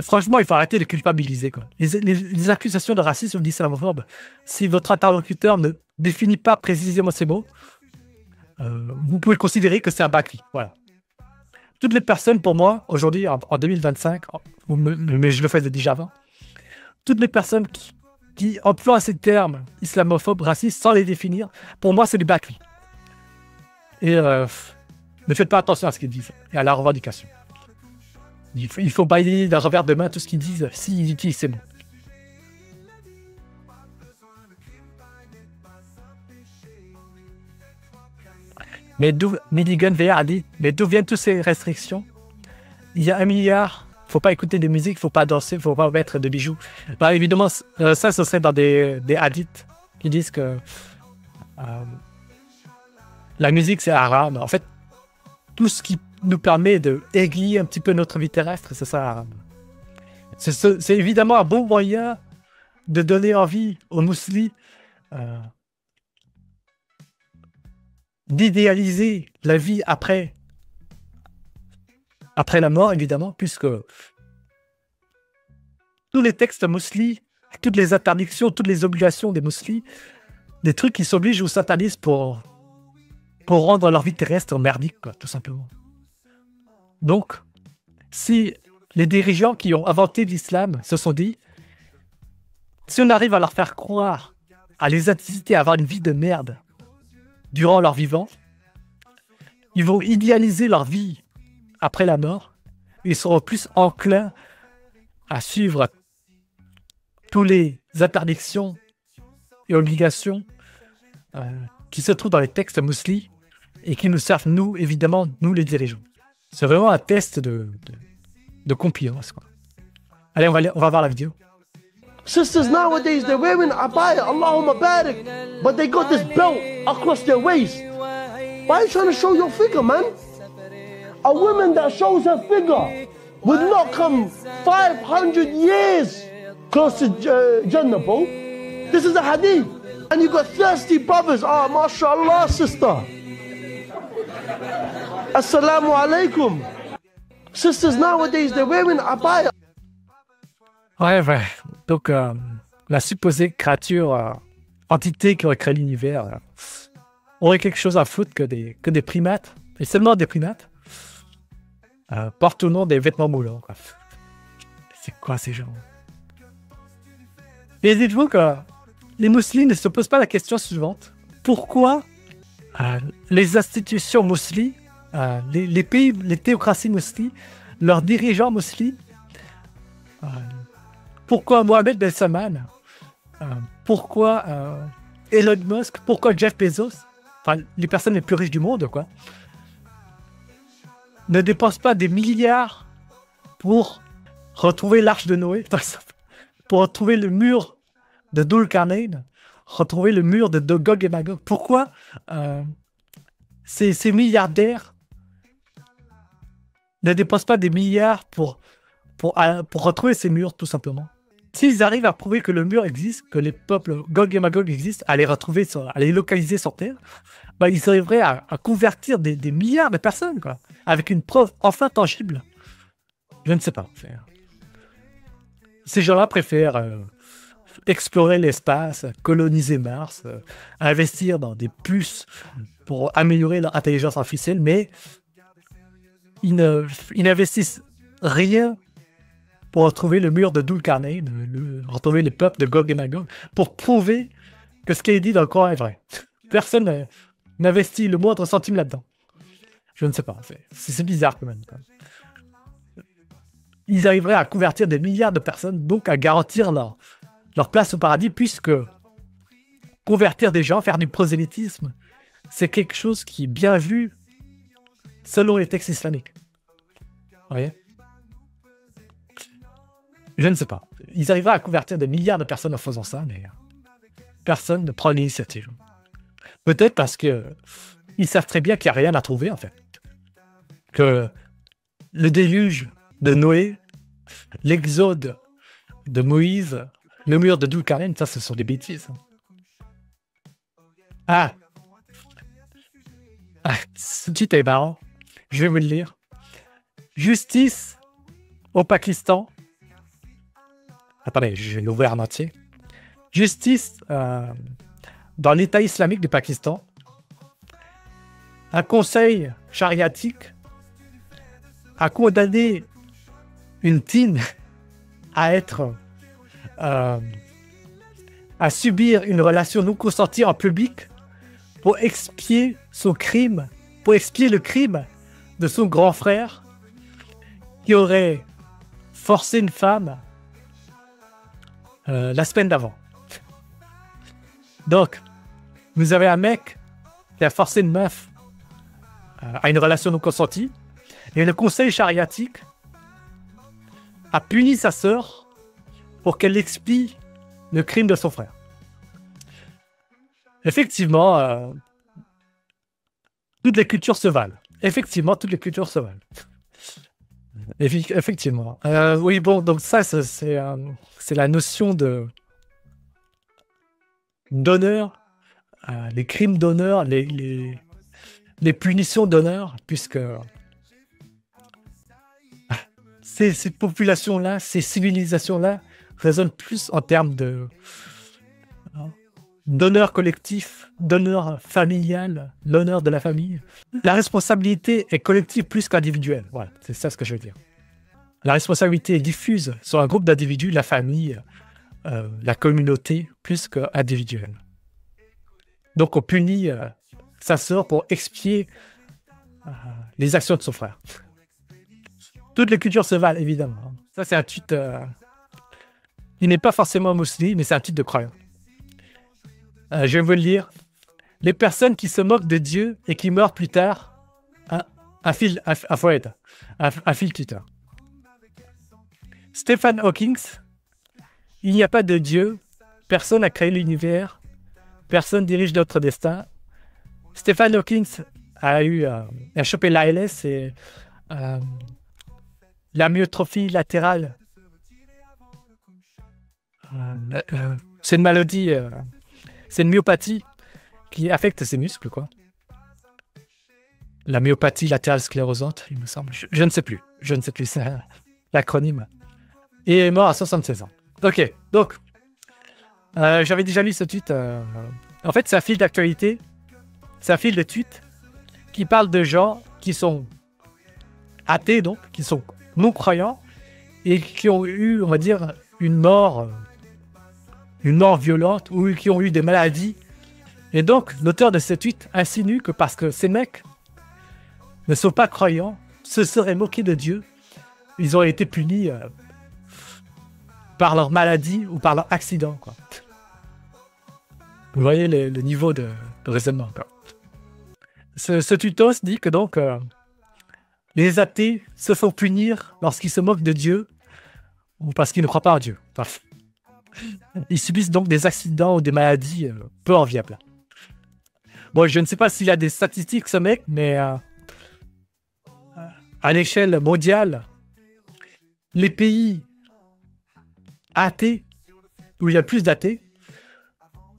Franchement, il faut arrêter de culpabiliser. Quoi. Les accusations de racisme ou d'islamophobe, si votre interlocuteur ne définit pas précisément ces mots, vous pouvez considérer que c'est un bâcli. Voilà. Toutes les personnes, pour moi, aujourd'hui, en 2025, mais je le faisais déjà avant, toutes les personnes qui emploient ces termes islamophobes, racistes, sans les définir, pour moi, c'est du bâcli. Et ne faites pas attention à ce qu'ils disent et à la revendication. Il faut balayer d'un revers de main tout ce qu'ils disent, s'ils utilisent ces mots. Mais Minigun VR a dit, mais d'où viennent toutes ces restrictions? Il y a 1 milliard, faut pas écouter de musique, faut pas danser, faut pas mettre de bijoux. Bah, évidemment, ça, ce serait dans des hadiths qui disent que la musique, c'est haram. En fait, tout ce qui nous permet de aiguiller un petit peu notre vie terrestre, c'est ça haram. C'est évidemment un bon moyen de donner envie aux musulmans d'idéaliser la vie après la mort, évidemment, puisque tous les textes musulmans, toutes les interdictions, toutes les obligations des musulmans, des trucs qui s'obligent au satanisme pour rendre leur vie terrestre merdique, quoi, tout simplement. Donc, si les dirigeants qui ont inventé l'islam se sont dit, si on arrive à leur faire croire, à les inciter à avoir une vie de merde durant leur vivant, ils vont idéaliser leur vie après la mort, ils seront plus enclins à suivre toutes les interdictions et obligations qui se trouvent dans les textes musulmans et qui nous servent, nous, évidemment, nous les dirigeants. C'est vraiment un test de compliance, quoi. Allez, on va voir la vidéo. Sisters nowadays, they're wearing abaya, Allahumma barik, but they got this belt across their waist. Why are you trying to show your figure, man? A woman that shows her figure would not come 500 years close to Jannah, bro. This is a hadith. And you got thirsty brothers. Ah, mashallah, sister. Assalamu alaikum. Sisters nowadays, they're wearing abaya. Ouais. Donc, la supposée créature, entité qui aurait créé l'univers, aurait quelque chose à foutre que des primates, et seulement des primates, portent au nom des vêtements moulants. C'est quoi ces gens? Et dites-vous que les musulmans ne se posent pas la question suivante. Pourquoi les institutions musulmanes, les pays, les théocraties musulmanes, leurs dirigeants musulmans, pourquoi Mohamed Ben Salman, pourquoi Elon Musk, pourquoi Jeff Bezos, enfin les personnes les plus riches du monde, quoi, ne dépensent pas des milliards pour retrouver l'arche de Noé, par exemple, pour retrouver le mur de Dul-Qarnayn, retrouver le mur de Gog et Magog. Pourquoi ces milliardaires ne dépensent pas des milliards pour retrouver ces murs, tout simplement? S'ils arrivent à prouver que le mur existe, que les peuples Gog et Magog existent, à les retrouver, à les localiser sur Terre, bah, ils arriveraient à convertir des milliards de personnes, quoi, avec une preuve enfin tangible. Je ne sais pas. Ces gens-là préfèrent explorer l'espace, coloniser Mars, investir dans des puces pour améliorer leur intelligence artificielle, mais ils n'investissent rien pour retrouver le mur de Dul-Qarnayn, retrouver les peuples de Gog et Magog, pour prouver que ce qui est dit dans le Coran est vrai. Personne n'investit le moindre centime là-dedans. Je ne sais pas. C'est bizarre quand même. Ils arriveraient à convertir des milliards de personnes, donc à garantir leur place au paradis, puisque convertir des gens, faire du prosélytisme, c'est quelque chose qui est bien vu selon les textes islamiques. Vous voyez ? Je ne sais pas. Ils arriveraient à convertir des milliards de personnes en faisant ça, mais personne ne prend l'initiative. Peut-être parce que ils savent très bien qu'il n'y a rien à trouver, en fait. Que le déluge de Noé, l'exode de Moïse, le mur de Dul-Qarnayn, ça, ce sont des bêtises. Ce titre est marrant. Je vais vous le lire. Justice au Pakistan. Attendez, je vais l'ouvrir en entier. Justice dans l'État islamique du Pakistan. Un conseil chariatique a condamné une teen à subir une relation non consentie en public pour expier son crime, pour expier le crime de son grand frère qui aurait forcé une femme la semaine d'avant. Donc, vous avez un mec qui a forcé une meuf à une relation non consentie, et le conseil chariatique a puni sa sœur pour qu'elle expie le crime de son frère. Effectivement, toutes les cultures se valent. Effectivement, toutes les cultures se valent. Effectivement. Oui, bon, donc ça, c'est la notion d'honneur, les crimes d'honneur, les punitions d'honneur, puisque ces populations-là, ces civilisations-là raisonnent plus en termes d'honneur collectif, d'honneur familial, l'honneur de la famille. La responsabilité est collective plus qu'individuelle. Voilà, c'est ça ce que je veux dire. La responsabilité est diffuse sur un groupe d'individus, la famille, la communauté, plus qu'individuelle. Donc on punit sa sœur pour expier les actions de son frère. Toutes les cultures se valent, évidemment. Ça, c'est un tweet... il n'est pas forcément musulman, mais c'est un tweet de croyant. Je vais vous le lire. Les personnes qui se moquent de Dieu et qui meurent plus tard, un fil Twitter. Stephen Hawking, il n'y a pas de Dieu, personne n'a créé l'univers, personne dirige notre destin. Stephen Hawking a chopé l'ALS et la myotrophie latérale. C'est une maladie, c'est une myopathie qui affecte ses muscles, quoi. La myopathie latérale sclérosante, il me semble. Je ne sais plus, c'est l'acronyme. Et il est mort à 76 ans. Ok, donc, j'avais déjà lu ce tweet. En fait, c'est un fil d'actualité, c'est un fil de tweet qui parle de gens qui sont athées, donc, qui sont non-croyants, et qui ont eu, on va dire, une mort une mort violente ou qui ont eu des maladies. Et donc, l'auteur de ce tweet insinue que parce que ces mecs ne sont pas croyants, se seraient moqués de Dieu, ils ont été punis par leur maladie ou par leur accident, quoi. Vous voyez le niveau de raisonnement, quoi. Ce tutos dit que donc les athées se font punir lorsqu'ils se moquent de Dieu ou parce qu'ils ne croient pas en Dieu. Enfin, ils subissent donc des accidents ou des maladies peu enviables. Bon, je ne sais pas s'il y a des statistiques, ce mec, mais à l'échelle mondiale, les pays athées, où il y a plus d'athées,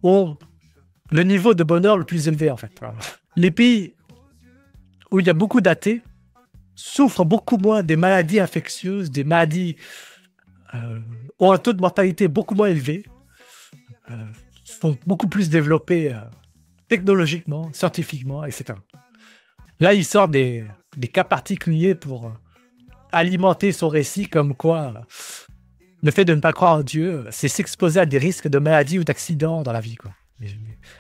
ont le niveau de bonheur le plus élevé, en fait. Les pays où il y a beaucoup d'athées souffrent beaucoup moins des maladies infectieuses, des maladies ont un taux de mortalité beaucoup moins élevé, sont beaucoup plus développés technologiquement, scientifiquement, etc. Là, il sort des cas particuliers pour alimenter son récit, comme quoi le fait de ne pas croire en Dieu, c'est s'exposer à des risques de maladies ou d'accidents dans la vie, quoi. Mais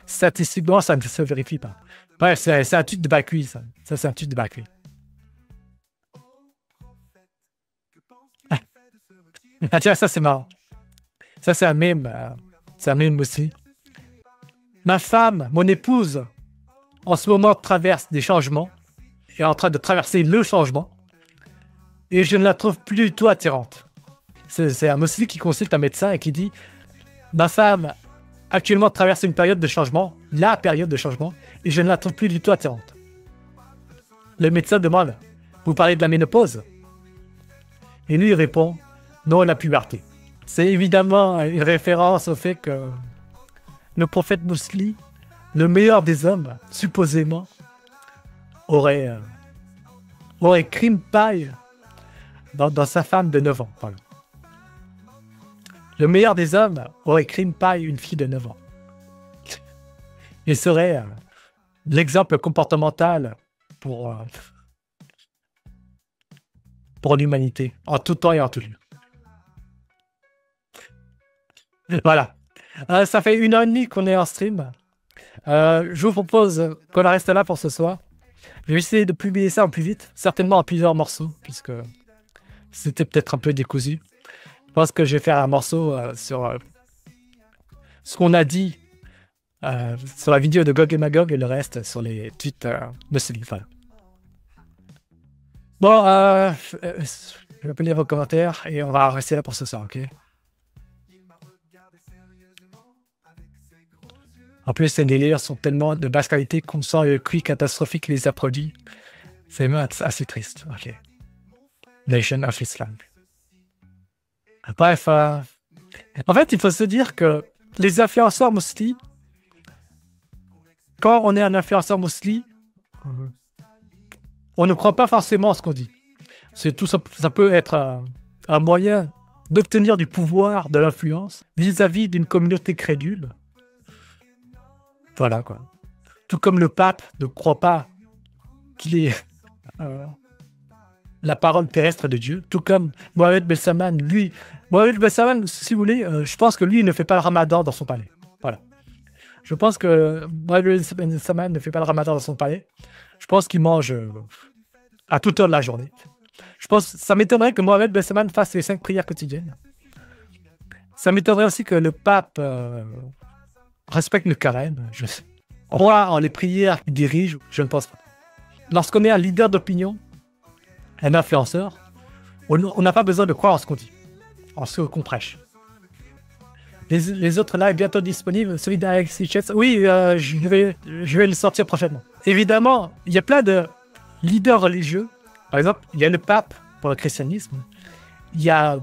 statistiquement, ça ne se vérifie pas. Bref, c'est un tweet de Bakui, ça. Ça, c'est un tweet de Bakui. Ah tiens, ça c'est marrant. Ça c'est un mème. C'est un mème aussi. Ma femme, mon épouse, en ce moment traverse des changements. Est en train de traverser le changement. Et je ne la trouve plus du tout attirante. C'est un musulman qui consulte un médecin et qui dit « Ma femme actuellement traverse une période de changement, la période de changement, et je ne la trouve plus du tout attirante. » Le médecin demande « Vous parlez de la ménopause ?» Et lui il répond « Non, la puberté. » C'est évidemment une référence au fait que le prophète Mousli, le meilleur des hommes, supposément, aurait crime paille dans sa femme de 9 ans. Pardon. Le meilleur des hommes aurait crime paille une fille de 9 ans. Il serait l'exemple comportemental pour l'humanité, en tout temps et en tout lieu. Voilà. Ça fait 1h30 qu'on est en stream. Je vous propose qu'on reste là pour ce soir. Je vais essayer de publier ça en plus vite, certainement en plusieurs morceaux, puisque c'était peut-être un peu décousu. Je pense que je vais faire un morceau sur ce qu'on a dit sur la vidéo de Gog et Magog et le reste sur les tweets de Sylvain. Bon, je vais appeler vos commentaires et on va rester là pour ce soir, ok? En plus, ces délires sont tellement de basse qualité qu'on sent le cri catastrophique qui les a produits. C'est même assez triste, ok? Nation of Islam. Bref, en fait, il faut se dire que les influenceurs musulmans, quand on est un influenceur musulman, on ne croit pas forcément à ce qu'on dit. C'est tout ça peut être un moyen d'obtenir du pouvoir, de l'influence vis-à-vis d'une communauté crédule. Voilà, quoi. Tout comme le pape ne croit pas qu'il est la parole terrestre de Dieu, tout comme Mohamed Ben Salman, lui. Mohamed Ben Salman, si vous voulez, je pense que lui, il ne fait pas le ramadan dans son palais. Voilà. Je pense que Mohamed Ben Salman ne fait pas le ramadan dans son palais. Je pense qu'il mange à toute heure de la journée. Ça m'étonnerait que Mohamed Ben Salman fasse les 5 prières quotidiennes. Ça m'étonnerait aussi que le pape respecte le carême. Croire en les prières qu'il dirige, je ne pense pas. Lorsqu'on est un leader d'opinion, un influenceur, on n'a pas besoin de croire en ce qu'on dit, en ce qu'on prêche. Les autres lives bientôt disponibles, celui d'Alexis Chetz, oui, je vais le sortir prochainement. Évidemment, il y a plein de leaders religieux. Par exemple, il y a le pape pour le christianisme. Il y a,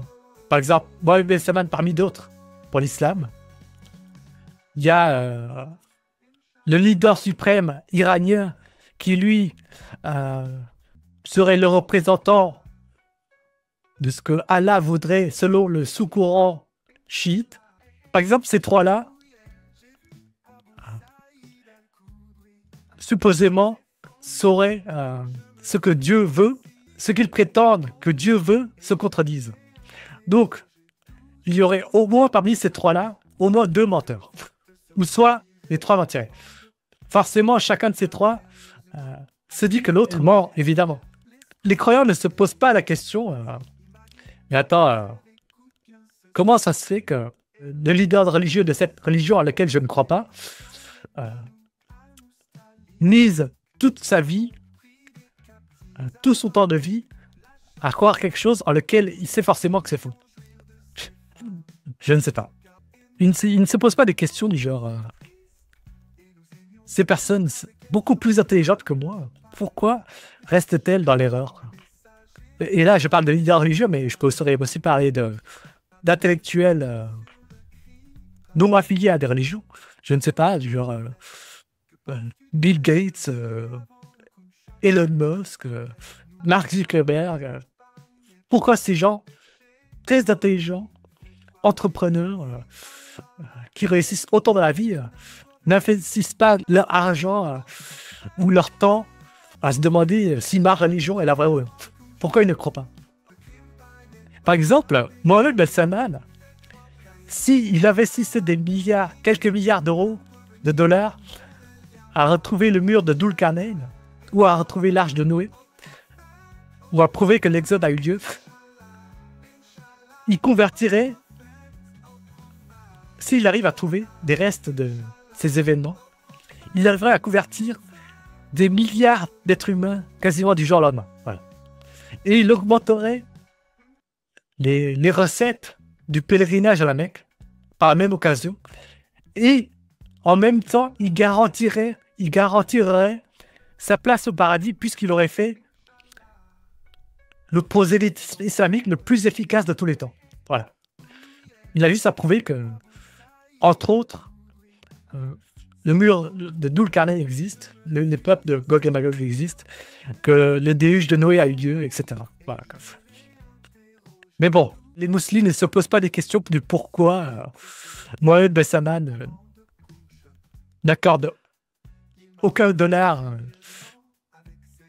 par exemple, Mohamed Ben Salman parmi d'autres pour l'islam. Il y a le leader suprême iranien qui, lui, serait le représentant de ce que Allah voudrait selon le sous-courant chiite. Par exemple, ces trois-là, supposément, sauraient ce que Dieu veut, ce qu'ils prétendent que Dieu veut se contredisent. Donc, il y aurait au moins parmi ces trois-là au moins 2 menteurs. Ou soit les 3 mentiraient. Forcément, chacun de ces 3 se dit que l'autre ment, évidemment. Les croyants ne se posent pas la question mais attends, comment ça se fait que le leader religieux de cette religion à laquelle je ne crois pas mise toute sa vie, tout son temps de vie, à croire quelque chose en lequel il sait forcément que c'est faux. Je ne sais pas. Il ne se pose pas des questions du genre ces personnes beaucoup plus intelligentes que moi, pourquoi restent-elles dans l'erreur? Et là, je parle de leaders religieux, mais je peux aussi parler d'intellectuels non affiliés à des religions. Je ne sais pas, du genre Bill Gates, Elon Musk, Mark Zuckerberg. Pourquoi ces gens très intelligents, entrepreneurs, qui réussissent autant dans la vie, n'investissent pas leur argent ou leur temps à se demander si ma religion est la vraie ou non? Pourquoi ils ne croient pas? Par exemple, Mohamed Ben Salman, s'il investissait quelques milliards d'euros, de dollars, à retrouver le mur de Dul-Qarnayn, ou à retrouver l'arche de Noé, ou à prouver que l'exode a eu lieu, il convertirait, s'il arrive à trouver des restes de ces événements, il arriverait à convertir des milliards d'êtres humains quasiment du jour au lendemain. Voilà. Et il augmenterait les recettes du pèlerinage à la Mecque par la même occasion. Et en même temps, il garantirait sa place au paradis puisqu'il aurait fait le prosélytisme islamique le plus efficace de tous les temps. Voilà. Il a juste à prouver que, entre autres, le mur de Dul-Qarnayn existe, les peuples de Gog et Magog existent, que le déluge de Noé a eu lieu, etc. Voilà. Mais bon, les musulmans ne se posent pas des questions du pourquoi Mohamed Ben Salman n'accorde aucun dollar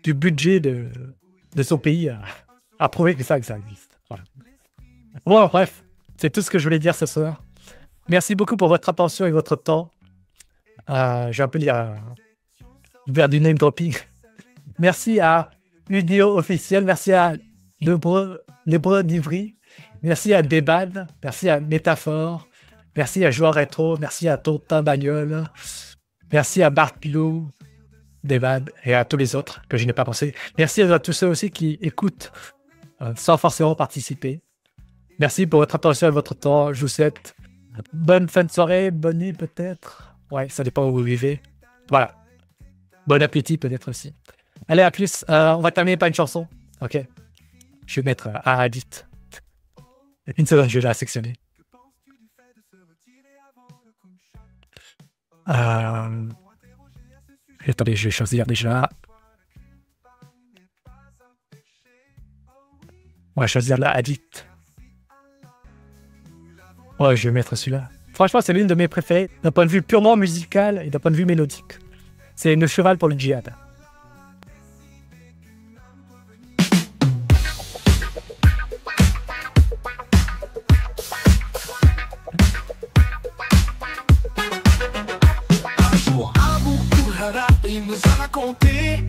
du budget de son pays à prouver que ça existe. Voilà. Bon, bref, c'est tout ce que je voulais dire ce soir. Merci beaucoup pour votre attention et votre temps. J'ai un peu vers du name dropping. Merci à Unio officiel, merci à L'Hébreu d'Ivry, merci à Debad, merci à Métaphore, merci à Joueur Rétro, merci à Tontin Bagnole, merci à Bartlou, Debad et à tous les autres que je n'ai pas pensé. Merci à tous ceux aussi qui écoutent sans forcément participer. Merci pour votre attention et votre temps. Je vous souhaite bonne fin de soirée, bonne nuit peut-être. Ouais, ça dépend où vous vivez. Voilà. Bon appétit peut-être aussi. Allez, à plus. On va terminer par une chanson. Ok. Je vais mettre à Hadith. Une seconde, je vais la sectionner. Attendez, je vais choisir déjà. On va choisir la Hadith. Ouais, je vais mettre celui-là. Franchement, c'est l'une de mes préférées, d'un point de vue purement musical et d'un point de vue mélodique. C'est le cheval pour le djihad. Il nous a raconté.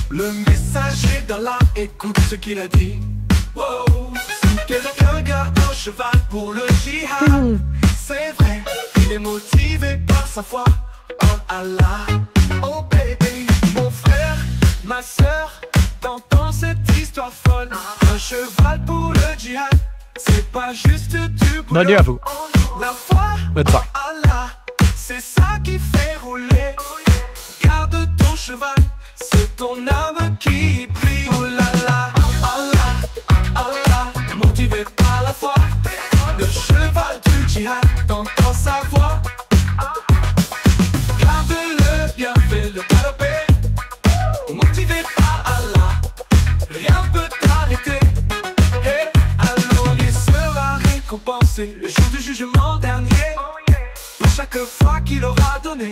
Le messager d'Allah, écoute ce qu'il a dit. Wow. Si quelqu'un garde un cheval pour le djihad, c'est vrai, il est motivé par sa foi en Allah. Oh baby, mon frère, ma soeur, t'entends cette histoire folle. Un cheval pour le djihad, c'est pas juste du boulot. Bienvenue à vous. La foi en Allah, c'est ça qui fait rouler. Garde ton cheval, c'est ton âme qui brille. Oh là là, Allah, Allah, motivé par la foi. Le cheval du djihad, t'entends sa voix. Garde-le bien, fais-le galoper. Motivé par Allah, rien peut t'arrêter. Et alors il sera récompensé le jour du jugement dernier. Pour chaque fois qu'il aura donné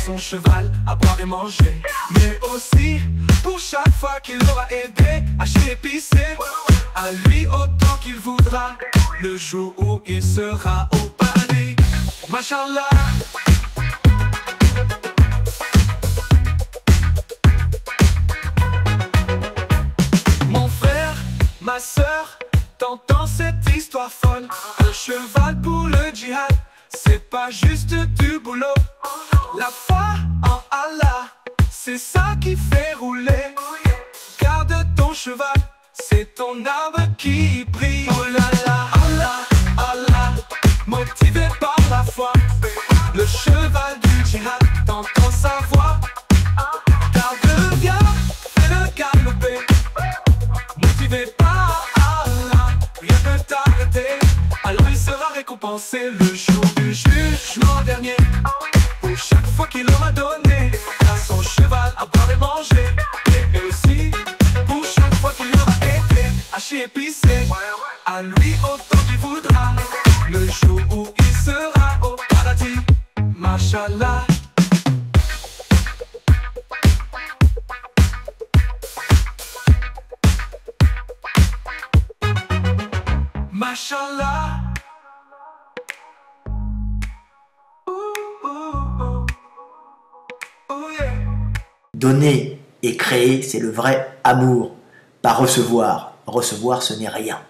son cheval à boire et manger, mais aussi pour chaque fois qu'il aura aidé à épicer, à lui autant qu'il voudra, le jour où il sera au paradis. Mashallah. Mon frère, ma sœur, t'entends cette histoire folle. Un cheval pour le djihad, c'est pas juste du boulot. La foi en Allah, c'est ça qui fait rouler. Garde ton cheval, c'est ton arme qui brille. Oh là là, Allah, Allah, motivé par la foi. Le cheval du djihad, t'entends sa voix. Garde bien, fais-le galoper. Motivé par Allah, rien ne t'arrêter. Alors il sera récompensé le jour du jugement dernier. Pour chaque fois qu'il aura donné à son cheval à boire et manger. Et aussi, pour chaque fois qu'il aura été haché et pissé, à lui autant qu'il voudra. Le jour où il sera au paradis, Mashallah. Mashallah. Donner et créer, c'est le vrai amour. Pas recevoir. Recevoir, ce n'est rien.